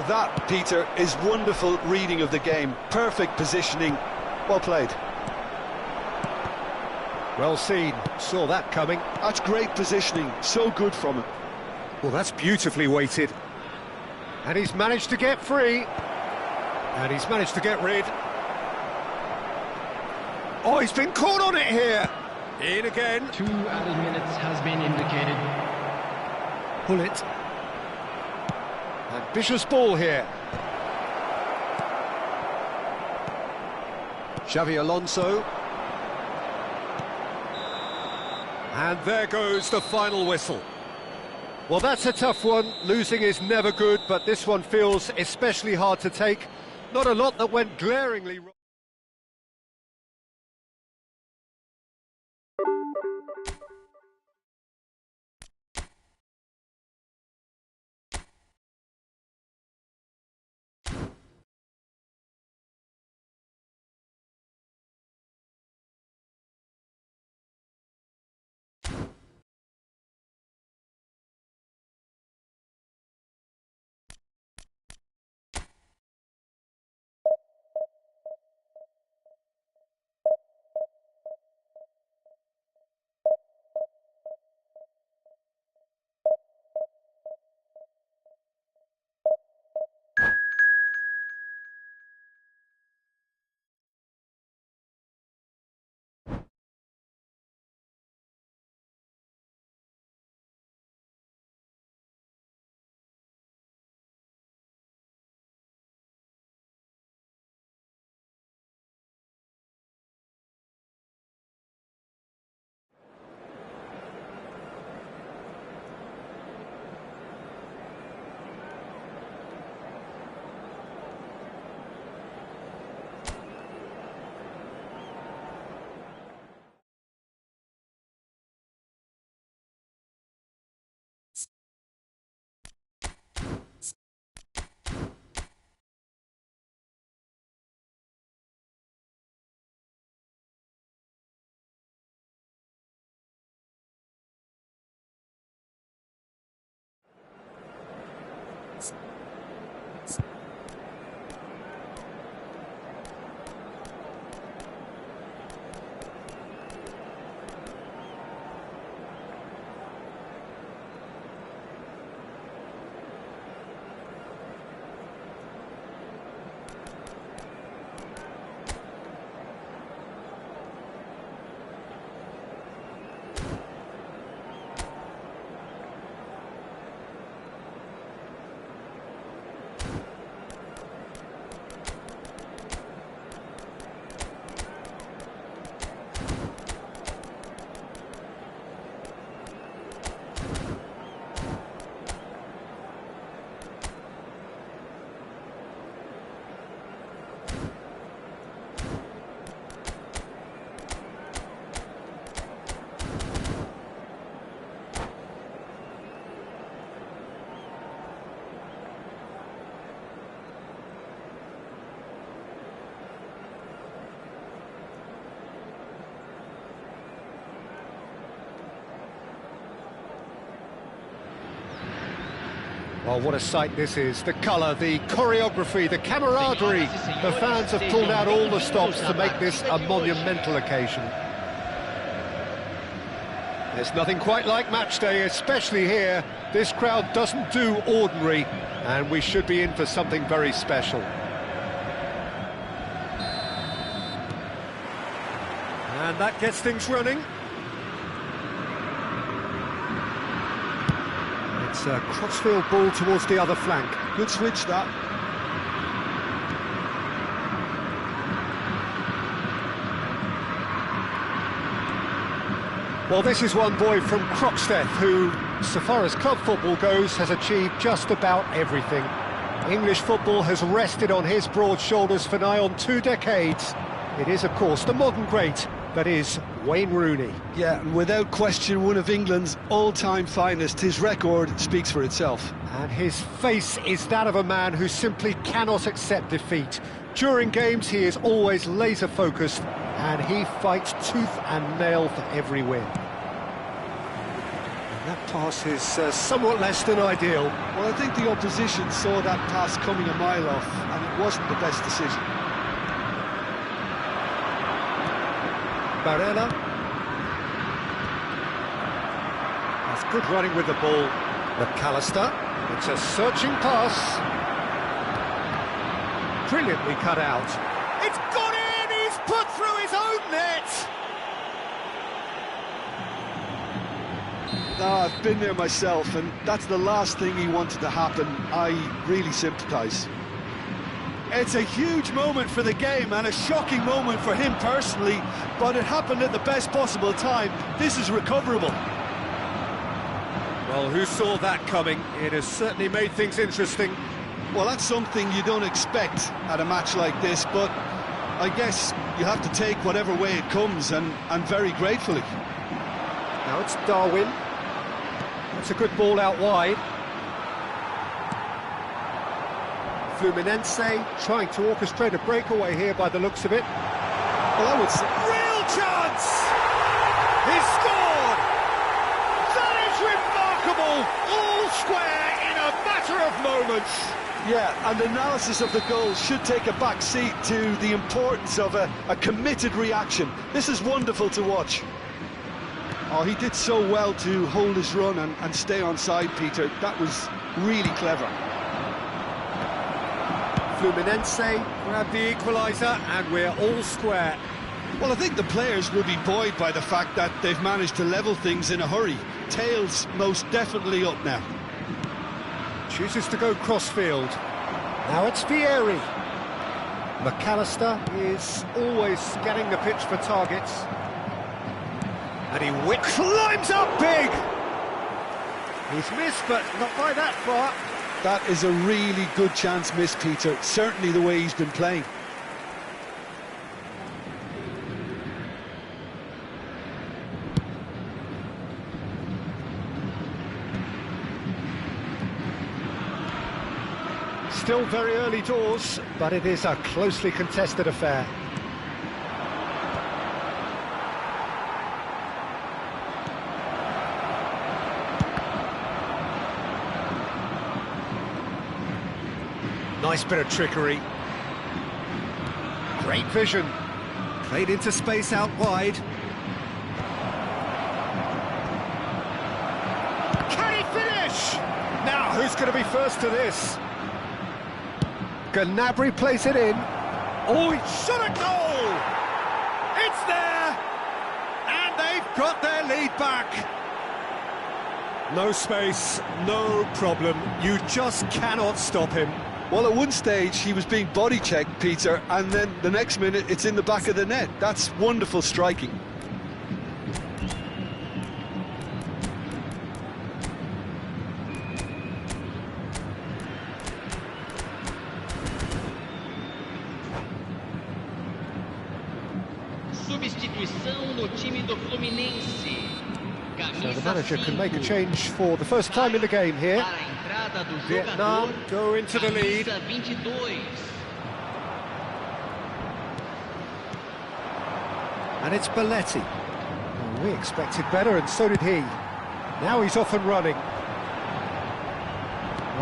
That, Peter, is wonderful reading of the game. Perfect positioning. Well played. Well seen. Saw that coming. That's great positioning. So good from him. Well, that's beautifully weighted. And he's managed to get free. And he's managed to get rid. Oh, he's been caught on it here. In again. 2 added minutes has been indicated. Bullet. Ambitious ball here. Xavi Alonso. And there goes the final whistle. Well, that's a tough one. Losing is never good, but this one feels especially hard to take. Not a lot that went glaringly wrong. Well, what a sight this is. The colour, the choreography, the camaraderie. The fans have pulled out all the stops to make this a monumental occasion. There's nothing quite like match day, especially here. This crowd doesn't do ordinary, and we should be in for something very special. And that gets things running. It's a crossfield ball towards the other flank. Good switch, that. Well, this is one boy from Croxteth who, so far as club football goes, has achieved just about everything. English football has rested on his broad shoulders for nigh on 2 decades. It is, of course, the modern great that is Wayne Rooney. Yeah, and without question, one of England's all-time finest. His record speaks for itself. And his face is that of a man who simply cannot accept defeat. During games, he is always laser-focused, and he fights tooth and nail for every win. And that pass is somewhat less than ideal. Well, I think the opposition saw that pass coming a mile off, and it wasn't the best decision. Barella. That's good running with the ball. McAllister. It's a searching pass. Brilliantly cut out. It's gone in! He's put through his own net! No, I've been there myself, and that's the last thing he wanted to happen. I really sympathise. It's a huge moment for the game and a shocking moment for him personally, but it happened at the best possible time. This is recoverable. Well, who saw that coming? It has certainly made things interesting. Well, that's something you don't expect at a match like this, but I guess you have to take whatever way it comes, and very gratefully. Now it's Darwin. That's a good ball out wide. Fluminense trying to orchestrate a breakaway here by the looks of it. Well, I would say... Real chance! He's scored! That is remarkable! All square in a matter of moments! Yeah, and analysis of the goal should take a back seat to the importance of a committed reaction. This is wonderful to watch. Oh, he did so well to hold his run and stay on side, Peter. That was really clever. Fluminense grab the equaliser, and we're all square. Well, I think the players will be buoyed by the fact that they've managed to level things in a hurry. Tails most definitely up now. Chooses to go crossfield. Now it's Vieri. McAllister is always scanning the pitch for targets. And he climbs up big! He's missed, but not by that far. That is a really good chance missed, Peter. Certainly the way he's been playing. Still very early doors, but it is a closely contested affair. Nice bit of trickery. Great vision. Played into space out wide. Can he finish? Now, who's going to be first to this? Gnabry plays it in. Oh, he shot a goal! It's there! And they've got their lead back. No space, no problem. You just cannot stop him. Well, at one stage, he was being body-checked, Peter, and then the next minute, it's in the back of the net. That's wonderful striking. Substituição no time do Fluminense. So the manager can make a change for the first time in the game here. Vietnam go into the lead. And it's Belletti. Well, we expected better, and so did he. Now he's off and running.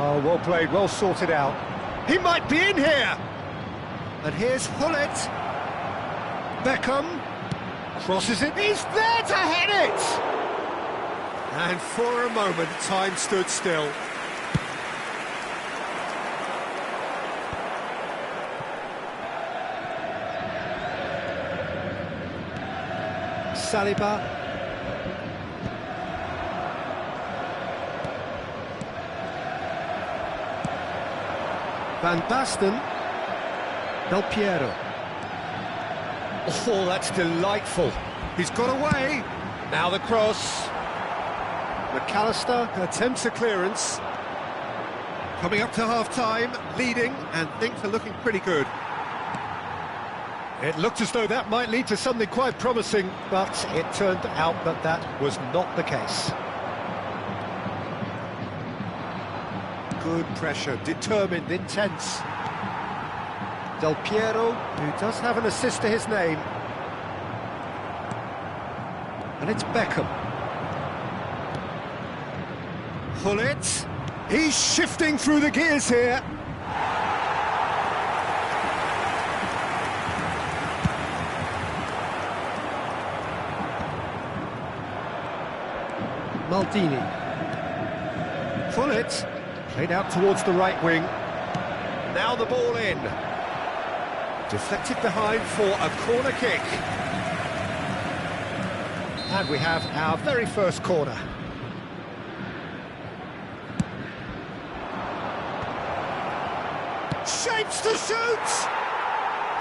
Oh, well played, well sorted out. He might be in here! And here's Hullet. Beckham crosses it. He's there to head it! And for a moment, time stood still. Saliba. Van Basten. Del Piero. Oh, that's delightful. He's got away. Now the cross. McAllister attempts a clearance. Coming up to half-time, leading, and things are looking pretty good. It looked as though that might lead to something quite promising, but it turned out that that was not the case. Good pressure, determined, intense. Del Piero, who does have an assist to his name. And it's Beckham. Hullet. He's shifting through the gears here. Maldini. Hullet. Played out towards the right wing. Now the ball in. Deflected behind for a corner kick. And we have our very first corner. Shapes to shoot!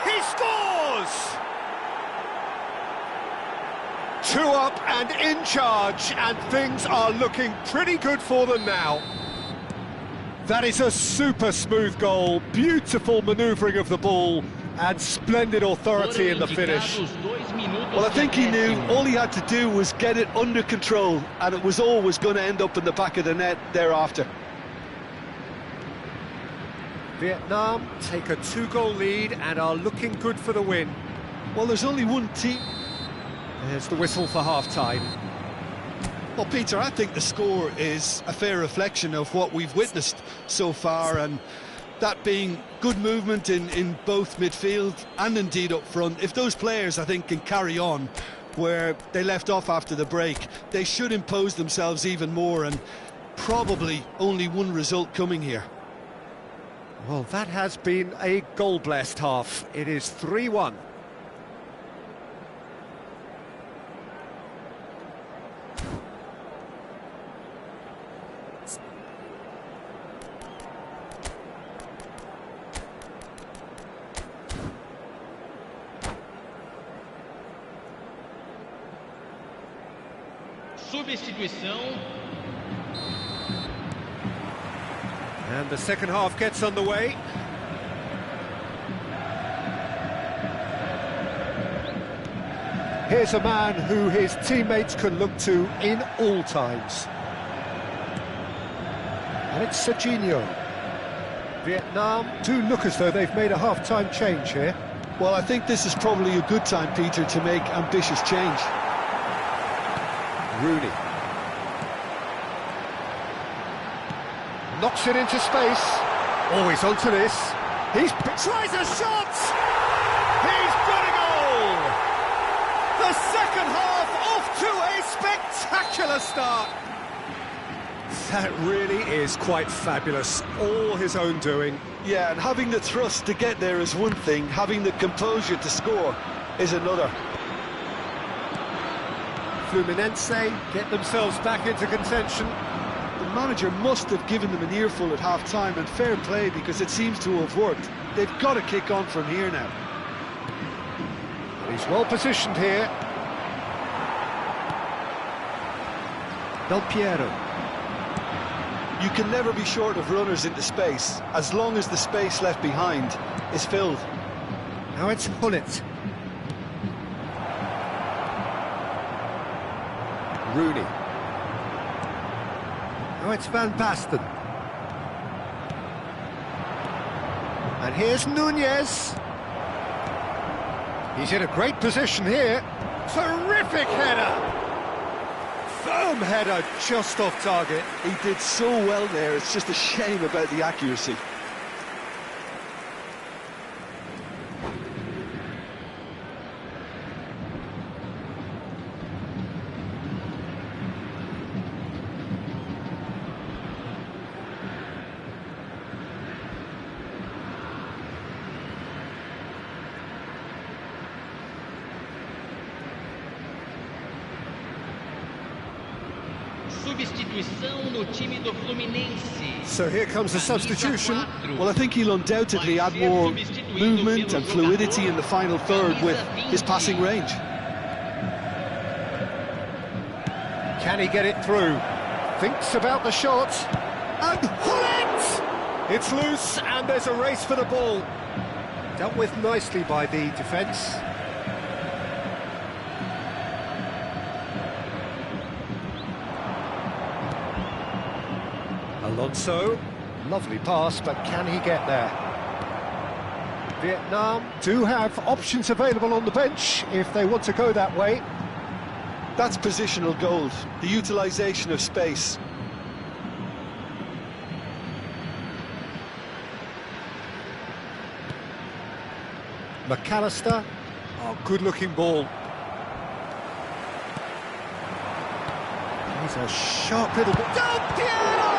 He scores! 2 up and in charge, and things are looking pretty good for them now. That is a super smooth goal, beautiful manoeuvring of the ball, and splendid authority in the finish. Well, I think he knew all he had to do was get it under control, and it was always going to end up in the back of the net thereafter. Vietnam take a 2-goal lead and are looking good for the win. Well, there's only one team. There's the whistle for half-time. Well, Peter, I think the score is a fair reflection of what we've witnessed so far, and that being good movement in both midfield and indeed up front. If those players, I think, can carry on where they left off after the break, they should impose themselves even more, and probably only one result coming here. Well, that has been a goal-blessed half. It is 3-1. Substituição. And the second half gets underway. Here's a man who his teammates can look to in all times. And it's Serginho. Vietnam do look as though they've made a half-time change here. Well, I think this is probably a good time, Peter, to make ambitious change. Rooney. Knocks it into space. Oh, he's onto this. He tries a shot! He's got a goal! The second half off to a spectacular start. That really is quite fabulous. All his own doing. Yeah, and having the thrust to get there is one thing, having the composure to score is another. Fluminense get themselves back into contention. The manager must have given them an earful at half-time, and fair play, because it seems to have worked. They've got to kick on from here now. He's well positioned here. Del Piero. You can never be short of runners into space, as long as the space left behind is filled. Now it's Hullet. Rooney. Now it's Van Basten. And here's Nunez. He's in a great position here. Terrific header. firm header just off target. He did so well there, it's just a shame about the accuracy. Substituição no time do Fluminense. So here comes the substitution. Well, I think he'll undoubtedly add more movement and fluidity in the final third with his passing range. Can he get it through? Thinks about the shot. And it! It's loose, and there's a race for the ball. Dealt with nicely by the defence. Alonso, lovely pass, but can he get there? Vietnam do have options available on the bench if they want to go that way. That's positional gold, the utilisation of space. McAllister, oh, good-looking ball. He's a sharp little ball. Del Piero!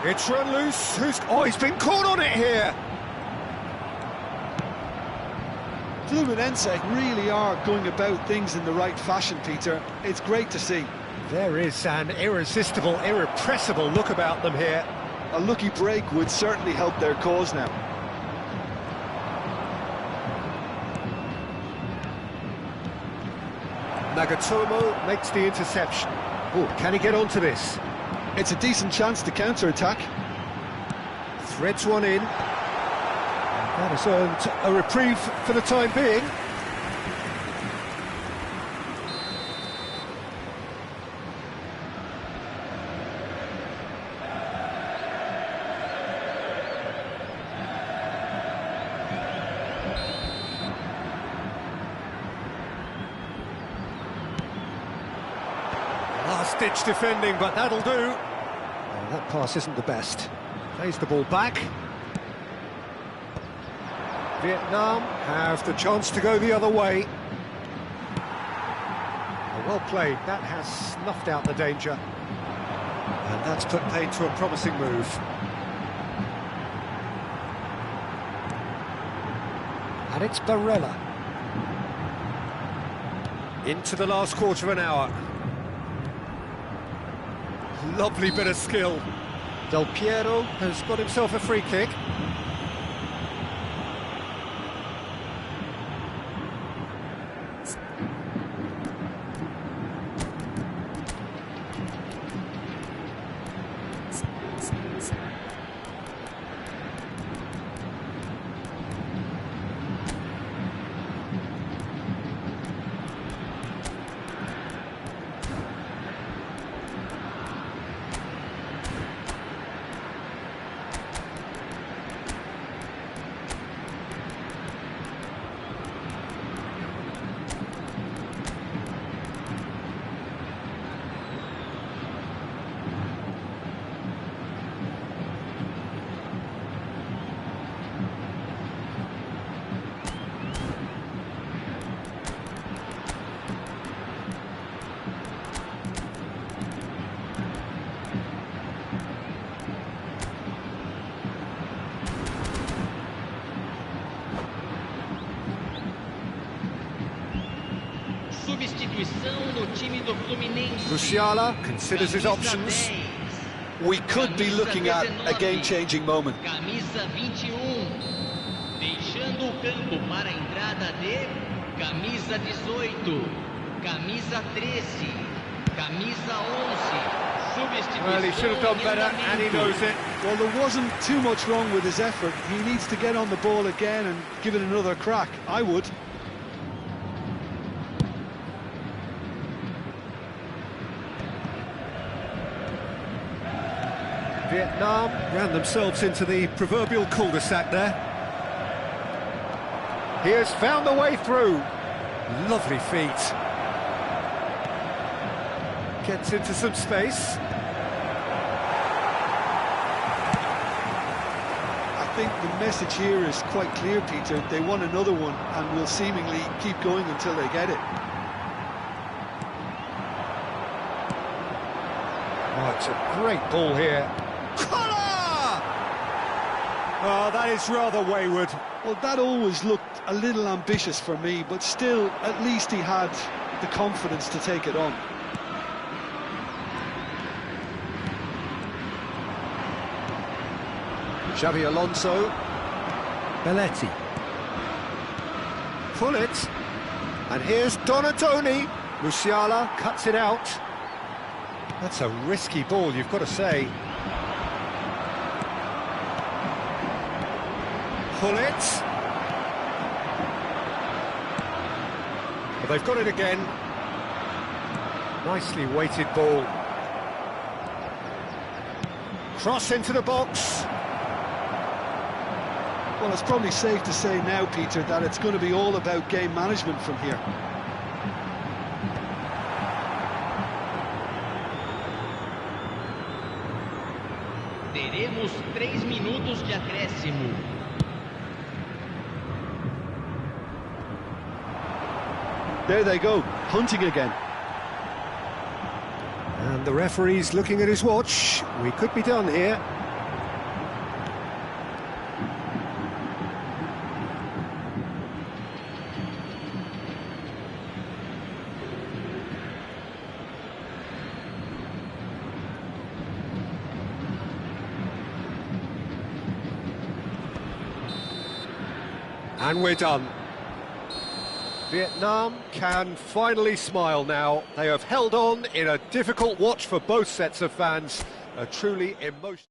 It's run loose. He's been caught on it here. Fluminense really are going about things in the right fashion, Peter. It's great to see. There is an irresistible, irrepressible look about them here. A lucky break would certainly help their cause now. Nagatomo makes the interception. Oh, can he get onto this? It's a decent chance to counter-attack. Threads one in. That has earned a reprieve for the time being. Last-ditch defending, but that'll do. Oh, that pass isn't the best. Plays the ball back. Vietnam have the chance to go the other way. Oh, well played. That has snuffed out the danger. And that's put paid to a promising move. And it's Barella. Into the last quarter of an hour. Lovely bit of skill. Del Piero has got himself a free kick. Substituição no time do Fluminense. Musiala considers his options. We could be looking at a game-changing moment. Camisa 21. Deixando o campo para a entrada de camisa 18, camisa 13, camisa 11. Well, he should have done better, and he knows it. Well, there wasn't too much wrong with his effort. He needs to get on the ball again and give it another crack. I would. Vietnam ran themselves into the proverbial cul-de-sac there. He has found the way through. Lovely feet. Gets into some space. I think the message here is quite clear, Peter. They want another one and will seemingly keep going until they get it. Oh, it's a great ball here. Collar! Oh, that is rather wayward. Well, that always looked a little ambitious for me, but still, at least he had the confidence to take it on. Xabi Alonso. Belletti. Pull it. And here's Donatoni. Musiala cuts it out. That's a risky ball, you've got to say. Pull it. But they've got it again. Nicely weighted ball. Cross into the box. Well, it's probably safe to say now, Peter, that it's going to be all about game management from here. Teremos 3 minutos de acréscimo. There they go, hunting again. And the referee's looking at his watch. We could be done here. And we're done. Vietnam can finally smile now. They have held on in a difficult watch for both sets of fans. A truly emotional...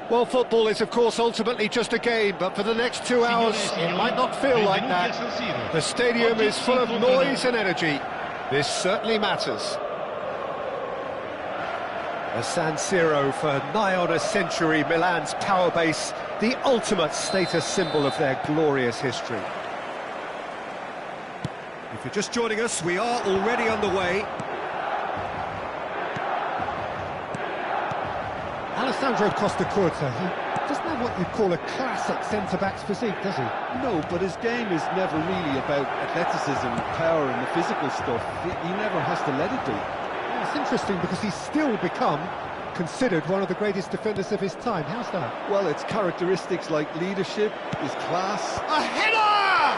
Well, football is, of course, ultimately just a game, but for the next 2 hours, it might not feel like that. The stadium is full of noise and energy. This certainly matters. A San Siro for nigh on a century, Milan's power base, the ultimate status symbol of their glorious history. If you're just joining us, we are already underway. Alessandro Costacurta, he doesn't have what you'd call a classic centre-back's physique, does he? No, but his game is never really about athleticism, power and the physical stuff. He never has to let it be. Yeah, it's interesting because he's still become considered one of the greatest defenders of his time. How's that? Well, it's characteristics like leadership, his class. A header!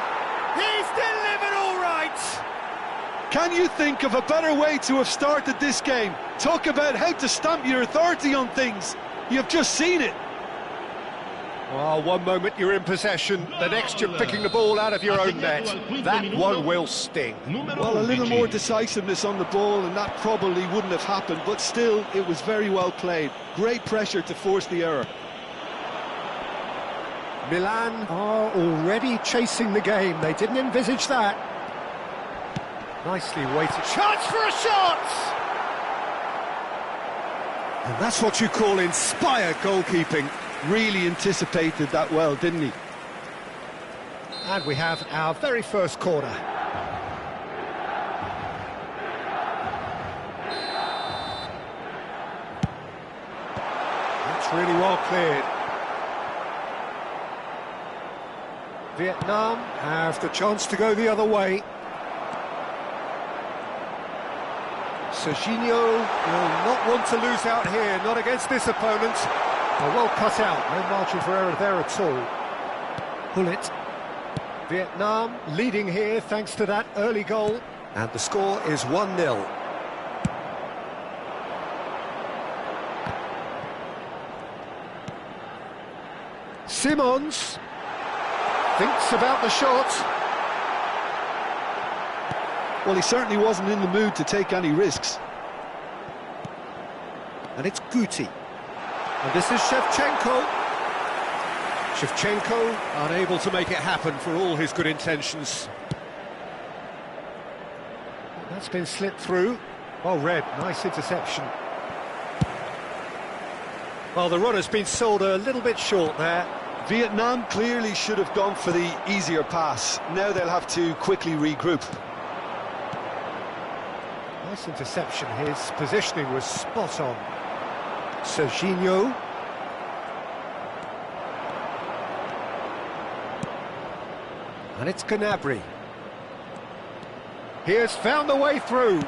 He's delivered all right! Can you think of a better way to have started this game? Talk about how to stamp your authority on things. You've just seen it. Well, one moment you're in possession, the next you're picking the ball out of your own net. That one will sting. Well, a little more decisiveness on the ball and that probably wouldn't have happened, but still, it was very well played. Great pressure to force the error. Milan are already chasing the game. They didn't envisage that. Nicely weighted. Chance for a shot! And that's what you call inspired goalkeeping. Really anticipated that well, didn't he? And we have our very first corner. That's really well cleared. Vietnam have the chance to go the other way. Serginho will not want to lose out here, not against this opponent. Well cut out, no margin for error there at all. Hullet. Vietnam leading here thanks to that early goal. And the score is 1-0. Simons thinks about the shot. Well, he certainly wasn't in the mood to take any risks. And it's Guti. And this is Shevchenko. Shevchenko unable to make it happen for all his good intentions. That's been slipped through. Well read, nice interception. Well, the run has been sold a little bit short there. Vietnam clearly should have gone for the easier pass. Now they'll have to quickly regroup. Nice interception, his positioning was spot on. Serginho. And it's Gnabry. He has found the way through.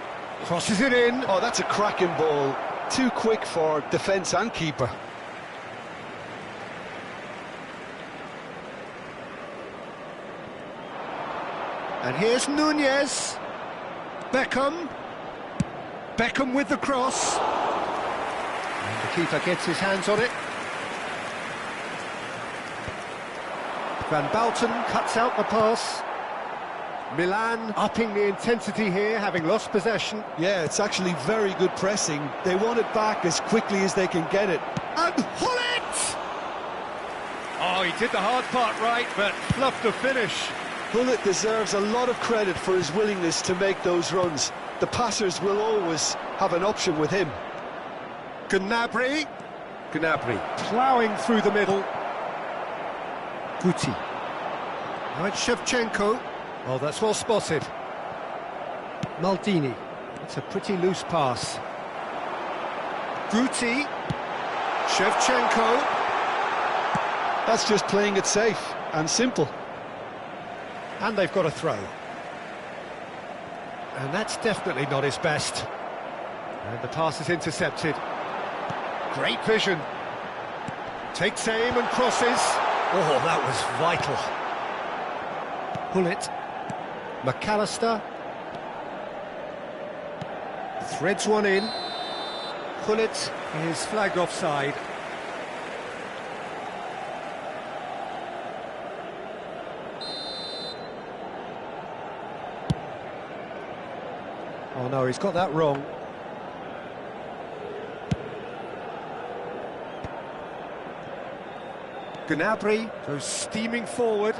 Crosses it in. Oh, that's a cracking ball. Too quick for defence and keeper. And here's Nunez. Beckham. Beckham with the cross. And the keeper gets his hands on it. Van Bouten cuts out the pass. Milan upping the intensity here, having lost possession. Yeah, it's actually very good pressing. They want it back as quickly as they can get it. And Hullet! Oh, he did the hard part right, but fluffed the finish. Hullet deserves a lot of credit for his willingness to make those runs. The passers will always have an option with him. Gnabry. Gnabry ploughing through the middle. Guti. Now it's Shevchenko. Oh, that's well spotted. Maldini. It's a pretty loose pass. Guti. Shevchenko. That's just playing it safe and simple. And they've got a throw. And that's definitely not his best. And the pass is intercepted. Great vision. Takes aim and crosses. Oh, that was vital. Hullet. McAllister. Threads one in. Hullet is flagged offside. Oh no, he's got that wrong. Gnabry goes steaming forward.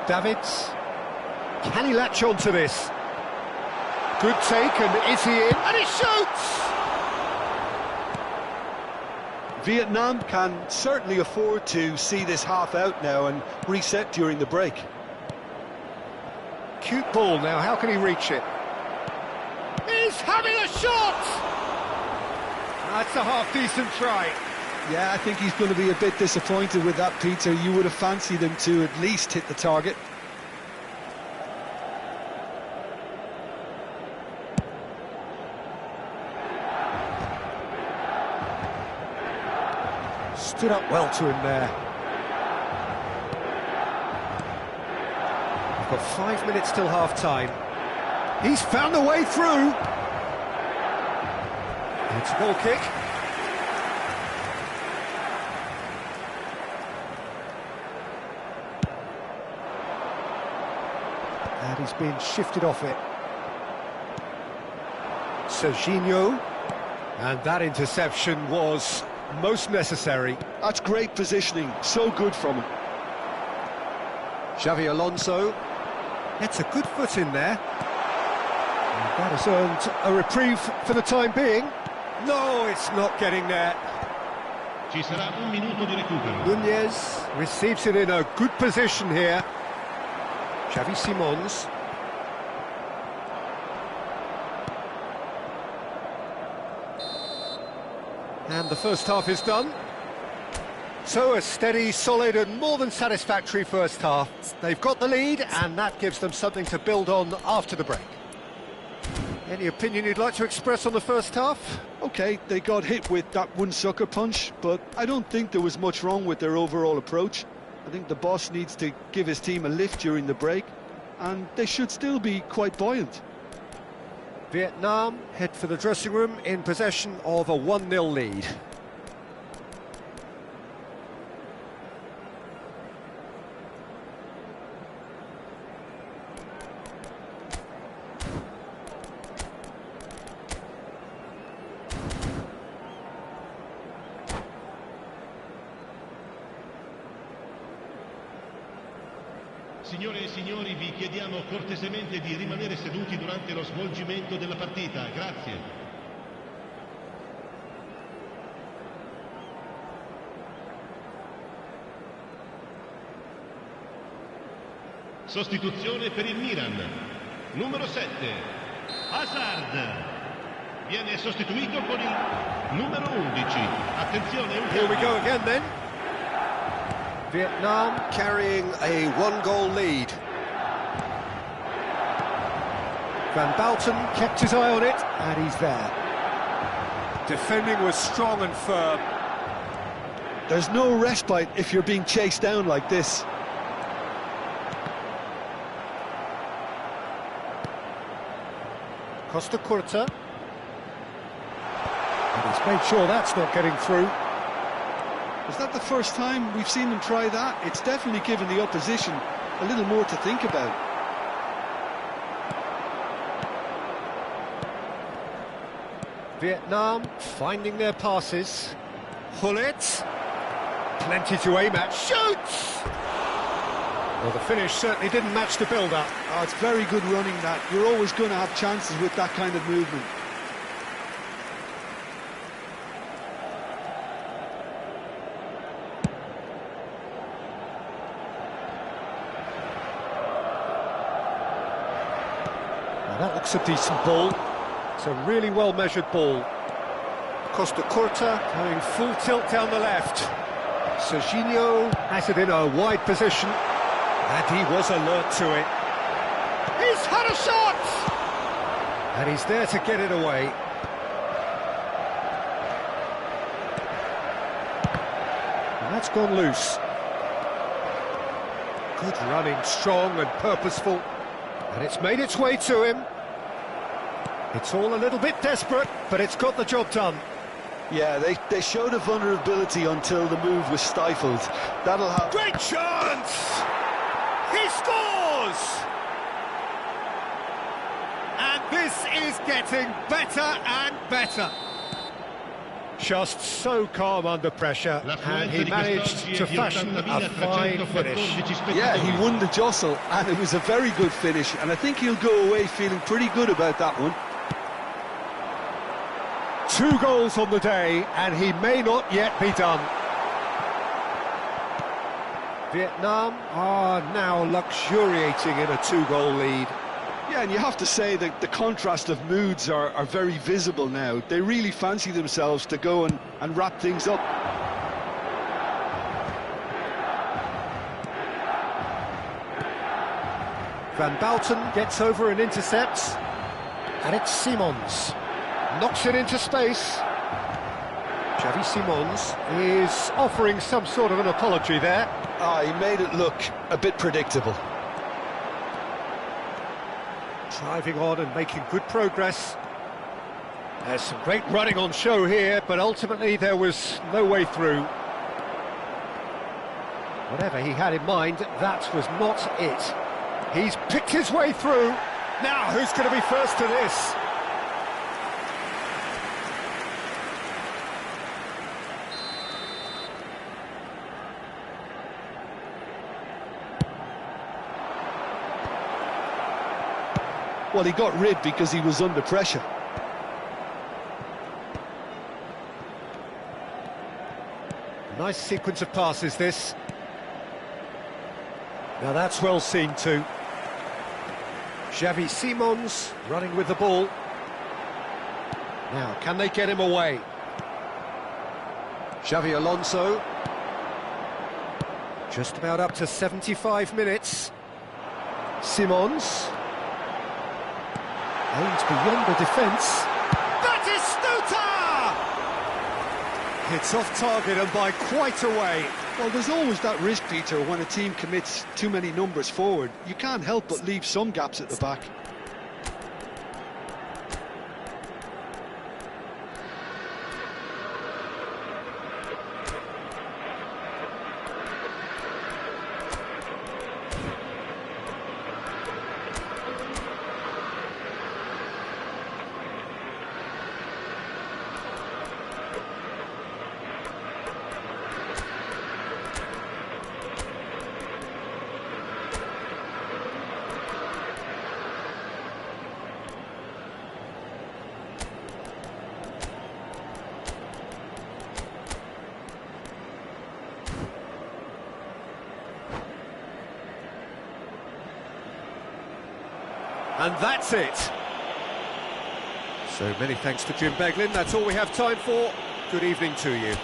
Davids. Can he latch on to this? Good take, and is he in? And he shoots! Vietnam can certainly afford to see this half out now and reset during the break. Cute ball now, how can he reach it? He's having a shot! That's a half-decent try. Yeah, I think he's going to be a bit disappointed with that, Peter. You would have fancied him to at least hit the target. Stood up well to him there. We've got 5 minutes till half-time. He's found a way through. It's a goal kick. And he's being shifted off it. Serginho. And that interception was most necessary. That's great positioning, so good from him. Xavi Alonso gets a good foot in there. And that has earned a reprieve for the time being. No, it's not getting there. Ci sarà un minuto di recupero. Nunez receives it in a good position here. Xavi Simons. And the first half is done. So a steady, solid and more than satisfactory first half. They've got the lead and that gives them something to build on after the break. Any opinion you'd like to express on the first half? OK, they got hit with that one sucker punch, but I don't think there was much wrong with their overall approach. I think the boss needs to give his team a lift during the break, and they should still be quite buoyant. Vietnam head for the dressing room in possession of a 1-0 lead. Signore e signori, vi chiediamo cortesemente di rimanere seduti durante lo svolgimento della partita. Grazie. Sostituzione per il Milan. Numero 7, Hazard. Viene sostituito con il numero 11. Attenzione, un Here we cambio. go again then. Vietnam carrying a 1-goal lead. Van Bouten kept his eye on it, and he's there. Defending was strong and firm. There's no respite if you're being chased down like this. Costa Curta. And he's made sure that's not getting through. Is that the first time we've seen them try that? It's definitely given the opposition a little more to think about. Vietnam finding their passes. Hullet. Plenty to aim at. Shoots! Well, the finish certainly didn't match the build-up. Oh, it's very good running that. You're always going to have chances with that kind of movement. That looks a decent ball. It's a really well-measured ball. Costa Curta going full tilt down the left. Serginho has it in a wide position, and he was alert to it. He's had a shot! And he's there to get it away. And that's gone loose. Good running, strong and purposeful. And it's made its way to him. It's all a little bit desperate, but it's got the job done. Yeah, they showed a vulnerability until the move was stifled. That'll have... Great chance! He scores! And this is getting better and better. Just so calm under pressure, and he managed to fashion a fine finish. Yeah, he won the jostle, and it was a very good finish, and I think he'll go away feeling pretty good about that one. 2 goals on the day, and he may not yet be done. Vietnam are now luxuriating in a 2-goal lead. Yeah, and you have to say that the contrast of moods are very visible now. They really fancy themselves to go and wrap things up. Van Bouten gets over and intercepts, and it's Simons. Knocks it into space. Xavi Simons is offering some sort of an apology there. He made it look a bit predictable. Driving on and making good progress. There's some great running on show here, but ultimately there was no way through. Whatever he had in mind, that was not it. He's picked his way through. Now, who's going to be first to this? Well, he got rid because he was under pressure. Nice sequence of passes, this. Now that's well seen too. Xavi Simons running with the ball. Now, can they get him away? Xavi Alonso. Just about up to 75 minutes. Simons. Aimed beyond the defence. That is Stuta! It's off target and by quite a way. Well, there's always that risk, Peter, when a team commits too many numbers forward. You can't help but leave some gaps at the back. And that's it. So many thanks to Jim Beglin. That's all we have time for. Good evening to you.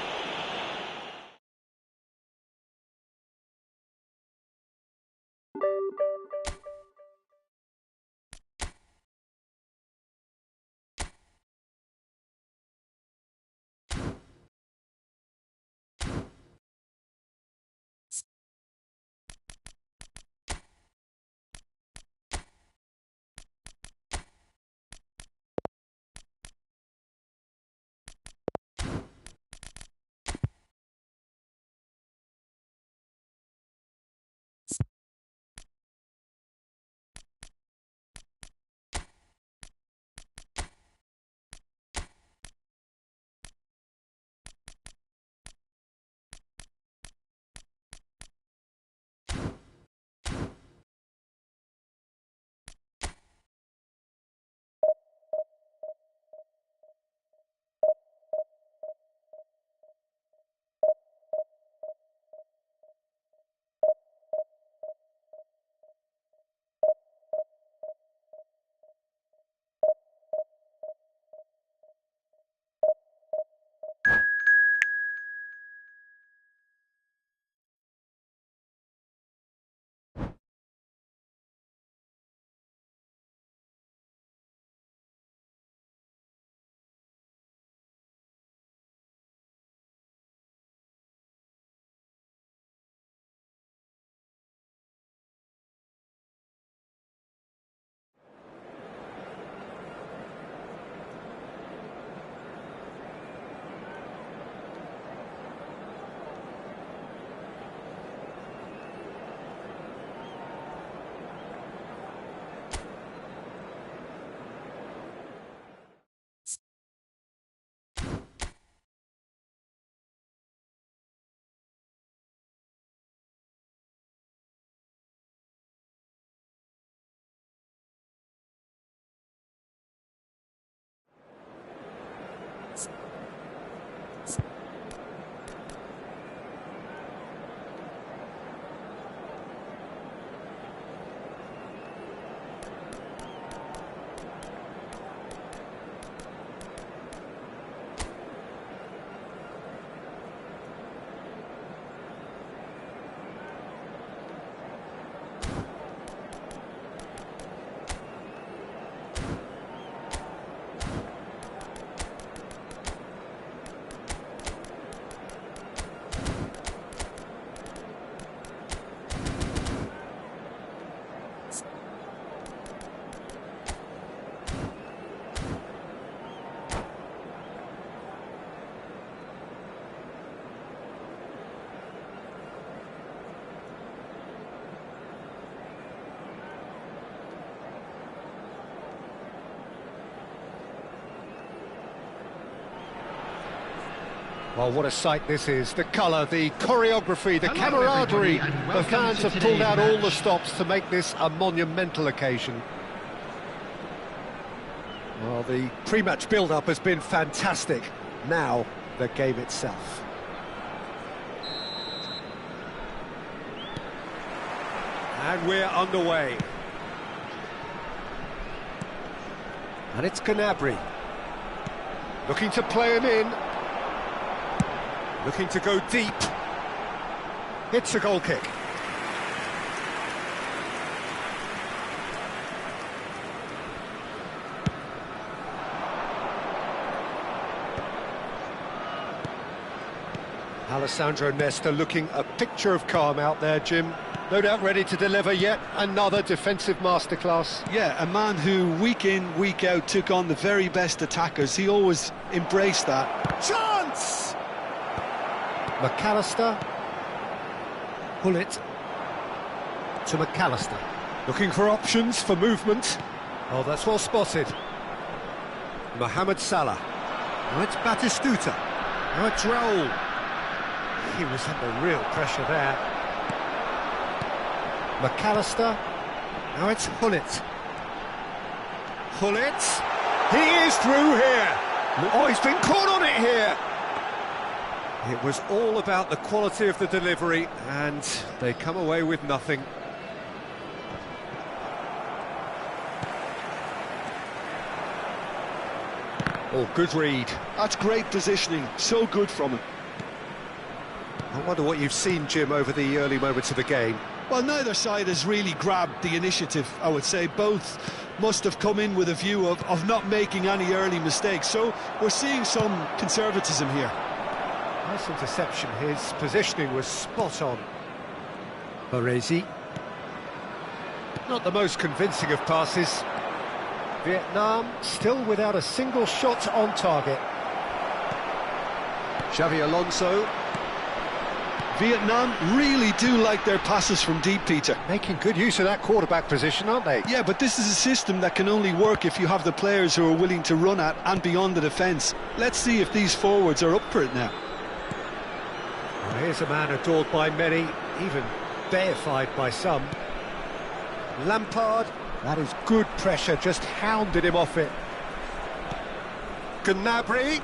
Well, what a sight this is. The colour, the choreography, the Hello, camaraderie. everybody, and The welcome fans to have pulled today's out all the match. stops to make this a monumental occasion. Well, the pre-match build-up has been fantastic. Now, the game itself. And we're underway. And it's Gnabry. Looking to play him in. Looking to go deep. It's a goal kick. Alessandro Nesta looking a picture of calm out there, Jim. No doubt ready to deliver yet another defensive masterclass. Yeah, a man who week in, week out took on the very best attackers. He always embraced that. Chance! McAllister. Pull it to McAllister. Looking for options for movement. Oh, that's well spotted. Mohamed Salah. Now it's Batistuta. Now it's Raul. He was under real pressure there. McAllister. Now it's Hullet. Hullet. He is through here. Oh, he's been caught on it here. It was all about the quality of the delivery, and they come away with nothing. Oh, good read. That's great positioning, so good from him. I wonder what you've seen, Jim, over the early moments of the game. Well, neither side has really grabbed the initiative, I would say. Both must have come in with a view of not making any early mistakes, so we're seeing some conservatism here. Nice interception. His positioning was spot on. Baresi. Not the most convincing of passes. Vietnam still without a single shot on target. Xavi Alonso. Vietnam really do like their passes from deep, Peter. Making good use of that quarterback position, aren't they? Yeah, but this is a system that can only work if you have the players who are willing to run at and beyond the defence. Let's see if these forwards are up for it now. Well, here's a man adored by many, even deified by some. Lampard, that is good pressure, just hounded him off it. Gnabry.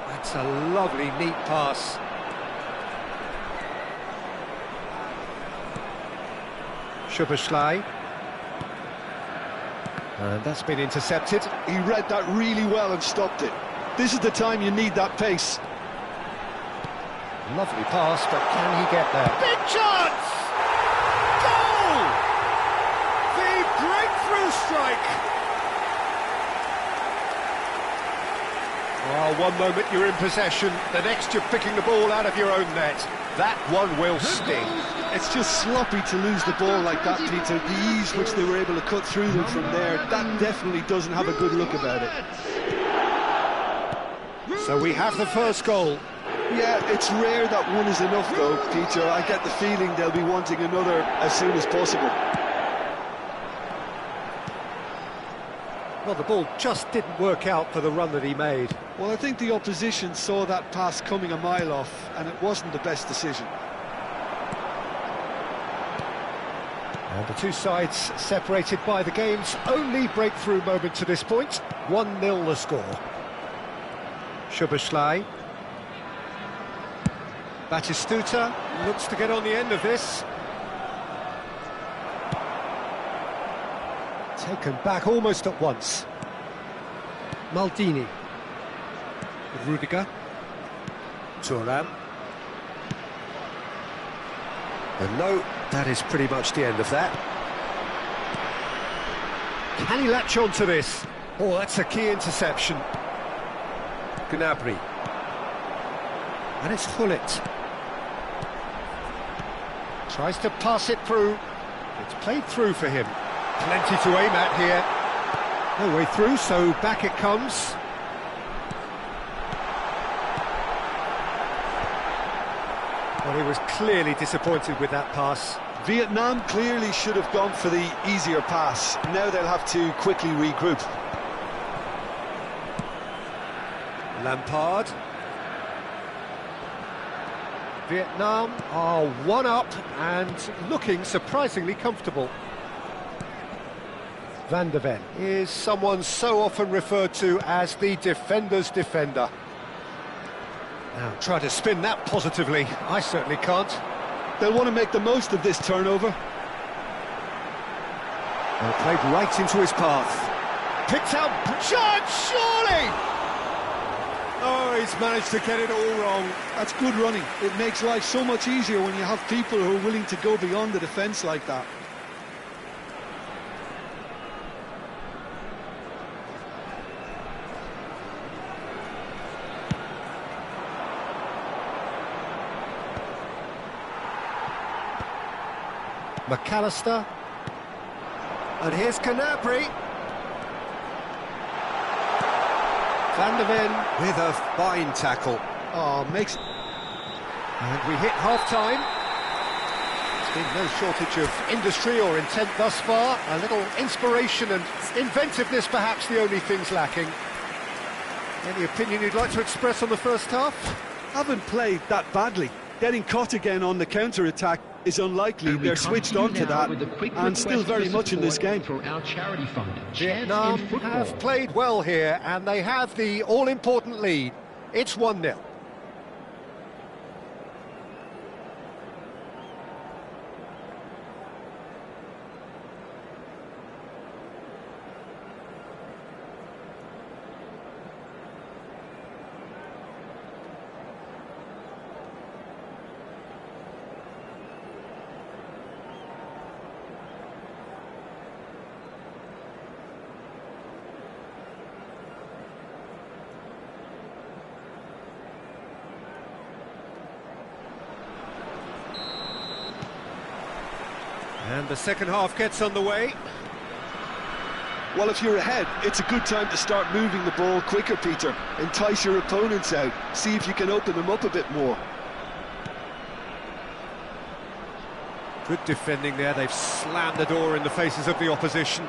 That's a lovely, neat pass. Szoboszlai. And that's been intercepted. He read that really well and stopped it. This is the time you need that pace. Lovely pass, but can he get there? Big chance! Goal! The breakthrough strike! Well, one moment you're in possession, the next you're picking the ball out of your own net. That one will sting. It's just sloppy to lose the ball like that, Peter. The ease which they were able to cut through them from there, that definitely doesn't have a good look about it. So we have the first goal. Yeah, it's rare that one is enough though, Peter. I get the feeling they'll be wanting another as soon as possible. Well, the ball just didn't work out for the run that he made. Well, I think the opposition saw that pass coming a mile off, and it wasn't the best decision. And the two sides separated by the game's only breakthrough moment to this point. 1-0 the score. Szoboszlai. Batistuta looks to get on the end of this. Taken back almost at once. Maldini. Rudiger. Thuram. And no, that is pretty much the end of that. Can he latch on to this? Oh, that's a key interception. Gnabry. And it's Hullet. Tries to pass it through. It's played through for him. Plenty to aim at here. No way through, so back it comes. Well, he was clearly disappointed with that pass. Vietnam clearly should have gone for the easier pass. Now they'll have to quickly regroup. Lampard. Vietnam are one up and looking surprisingly comfortable. Van der Ven is someone so often referred to as the defender's defender. Now try to spin that positively. I certainly can't. They'll want to make the most of this turnover. Well, played right into his path. Picked out chance, surely! Oh, he's managed to get it all wrong. That's good running. It makes life so much easier when you have people who are willing to go beyond the defence like that. McAllister. And here's Canabry. Van der Ven with a fine tackle. Oh, makes... And we hit half-time. There's been no shortage of industry or intent thus far. A little inspiration and inventiveness, perhaps the only things lacking. Any opinion you'd like to express on the first half? Haven't played that badly. Getting caught again on the counter-attack is unlikely. They're switched on to that and still very much in this game. For our charity fund, Vietnam have played well here and they have the all-important lead. It's 1-0. And the second half gets underway. Well, if you're ahead, it's a good time to start moving the ball quicker, Peter. Entice your opponents out. See if you can open them up a bit more. Good defending there. They've slammed the door in the faces of the opposition.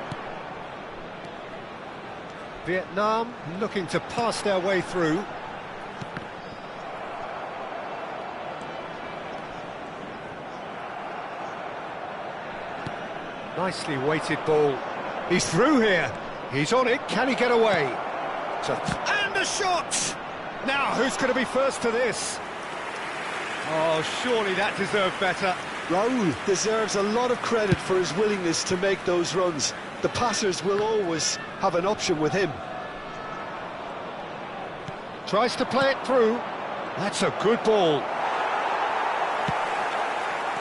Vietnam looking to pass their way through. Nicely weighted ball. He's through here. He's on it. Can he get away? And a shot! Now, who's going to be first to this? Oh, surely that deserved better. Raul deserves a lot of credit for his willingness to make those runs. The passers will always have an option with him. Tries to play it through. That's a good ball.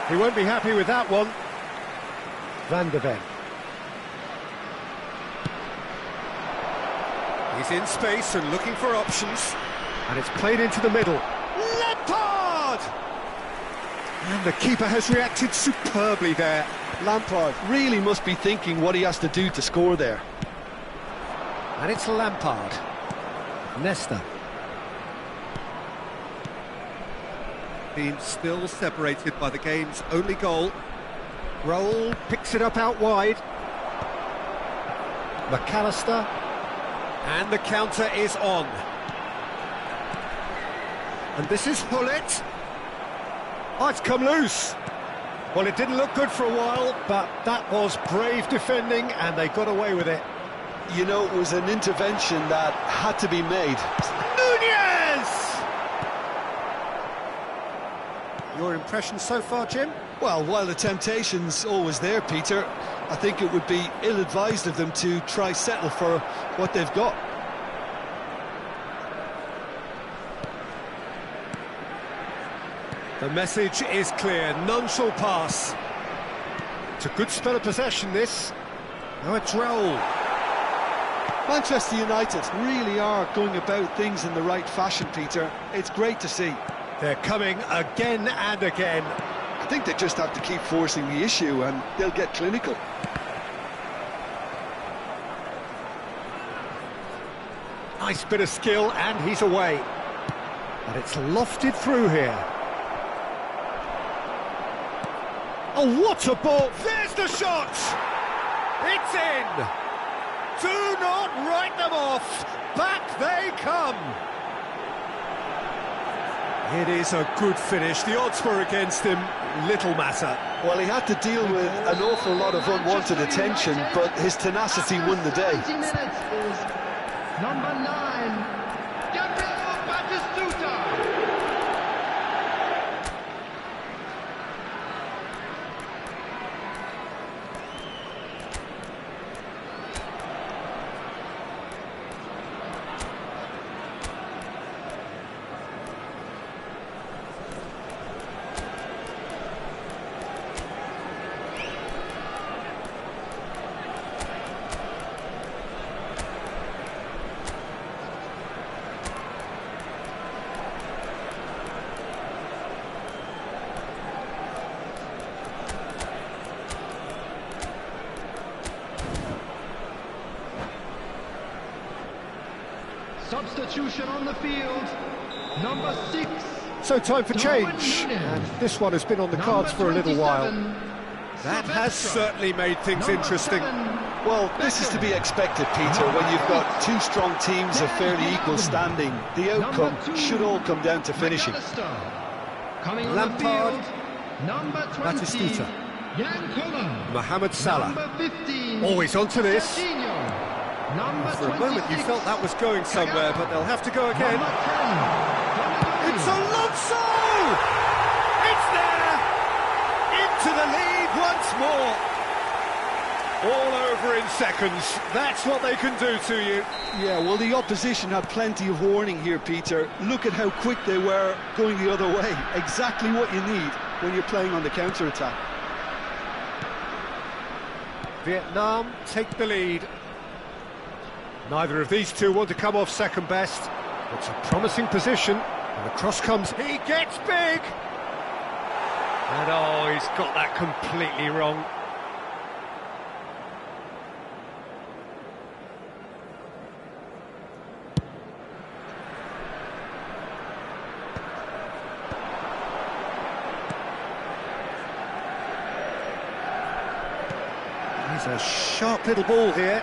He won't be happy with that one. Van der Ven. He's in space and looking for options. And it's played into the middle. Lampard! And the keeper has reacted superbly there. Lampard really must be thinking what he has to do to score there. And it's Lampard. Nesta. Being still separated by the game's only goal. Raul picks it up out wide. McAllister. And the counter is on. And this is Hullet. Oh, it's come loose. Well, it didn't look good for a while, but that was brave defending, and they got away with it. You know, it was an intervention that had to be made. Nunez! Your impression so far, Jim? Well, while the temptation's always there, Peter, I think it would be ill-advised of them to try settle for what they've got. The message is clear, none shall pass. It's a good spell of possession, this. Now it's Raul. Manchester United really are going about things in the right fashion, Peter. It's great to see. They're coming again and again. I think they just have to keep forcing the issue and they'll get clinical. Nice bit of skill and he's away. But it's lofted through here. Oh, what a ball! There's the shot! It's in! Do not write them off! Back they come! It is a good finish. The odds were against him, little matter. Well, he had to deal with an awful lot of unwanted attention, but his tenacity won the day. 20 minutes is number 9, Gabriel Batistuta. Substitution on the field, number 6. So time for change, and this one has been on the cards for a little while. That has certainly made things interesting. Well, this is to be expected, Peter, when you've got two strong teams of fairly equal standing. The outcome should all come down to finishing. Coming on Lampard, the field, number 20, Batistuta, Yankola. Mohamed Salah. Number 15, Always onto this. Serginho. Number For a moment you 26, felt that was going somewhere, but they'll have to go again. Number 10, It's Alonso! It's there! Into the lead once more! All over in seconds. That's what they can do to you. Yeah, well, the opposition had plenty of warning here, Peter. Look at how quick they were going the other way. Exactly what you need when you're playing on the counter-attack. Vietnam take the lead. Neither of these two want to come off second best. It's a promising position, and the cross comes. He gets big! And oh, he's got that completely wrong. He's a sharp little ball here.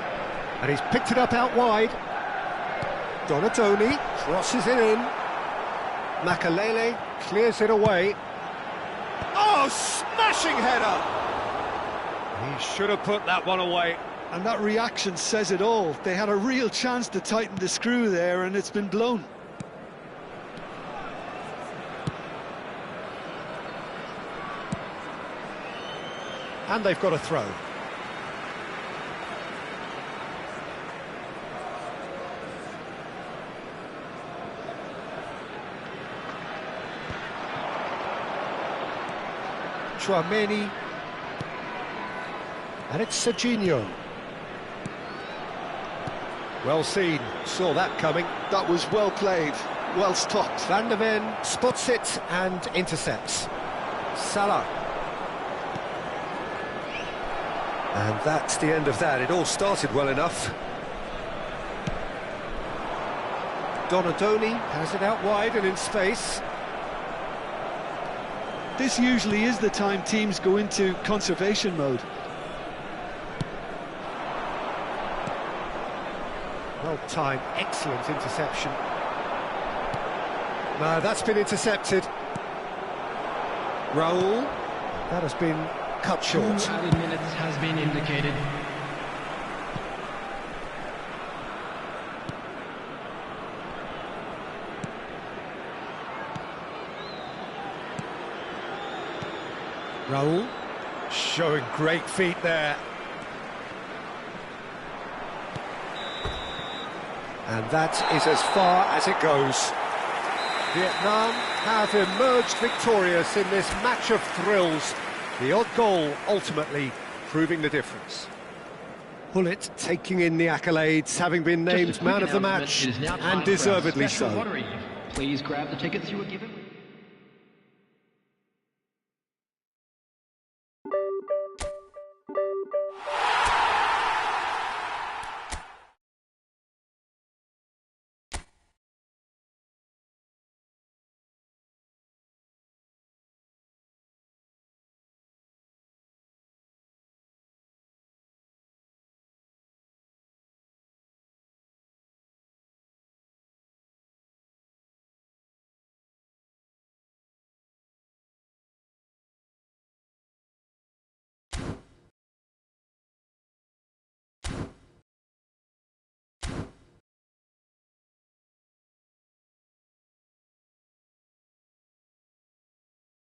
And he's picked it up out wide. Donatoni crosses it in. Makalele clears it away. Oh, smashing header! He should have put that one away. And that reaction says it all. They had a real chance to tighten the screw there, and it's been blown. And they've got a throw. Chouameni, and it's Serginho. Well seen, saw that coming. That was well played, well stopped. Van der Ven spots it and intercepts. Salah. And that's the end of that. It all started well enough. Donatoni has it out wide and in space. This usually is the time teams go into conservation mode. Well timed, excellent interception. No, that's been intercepted. Raul, that has been cut short. 2 added minutes has been indicated. Raul, showing great feet there. And that is as far as it goes. Vietnam have emerged victorious in this match of thrills. The odd goal ultimately proving the difference. Pullet taking in the accolades, having been named man of the match, and deservedly so. Please grab the tickets you were given.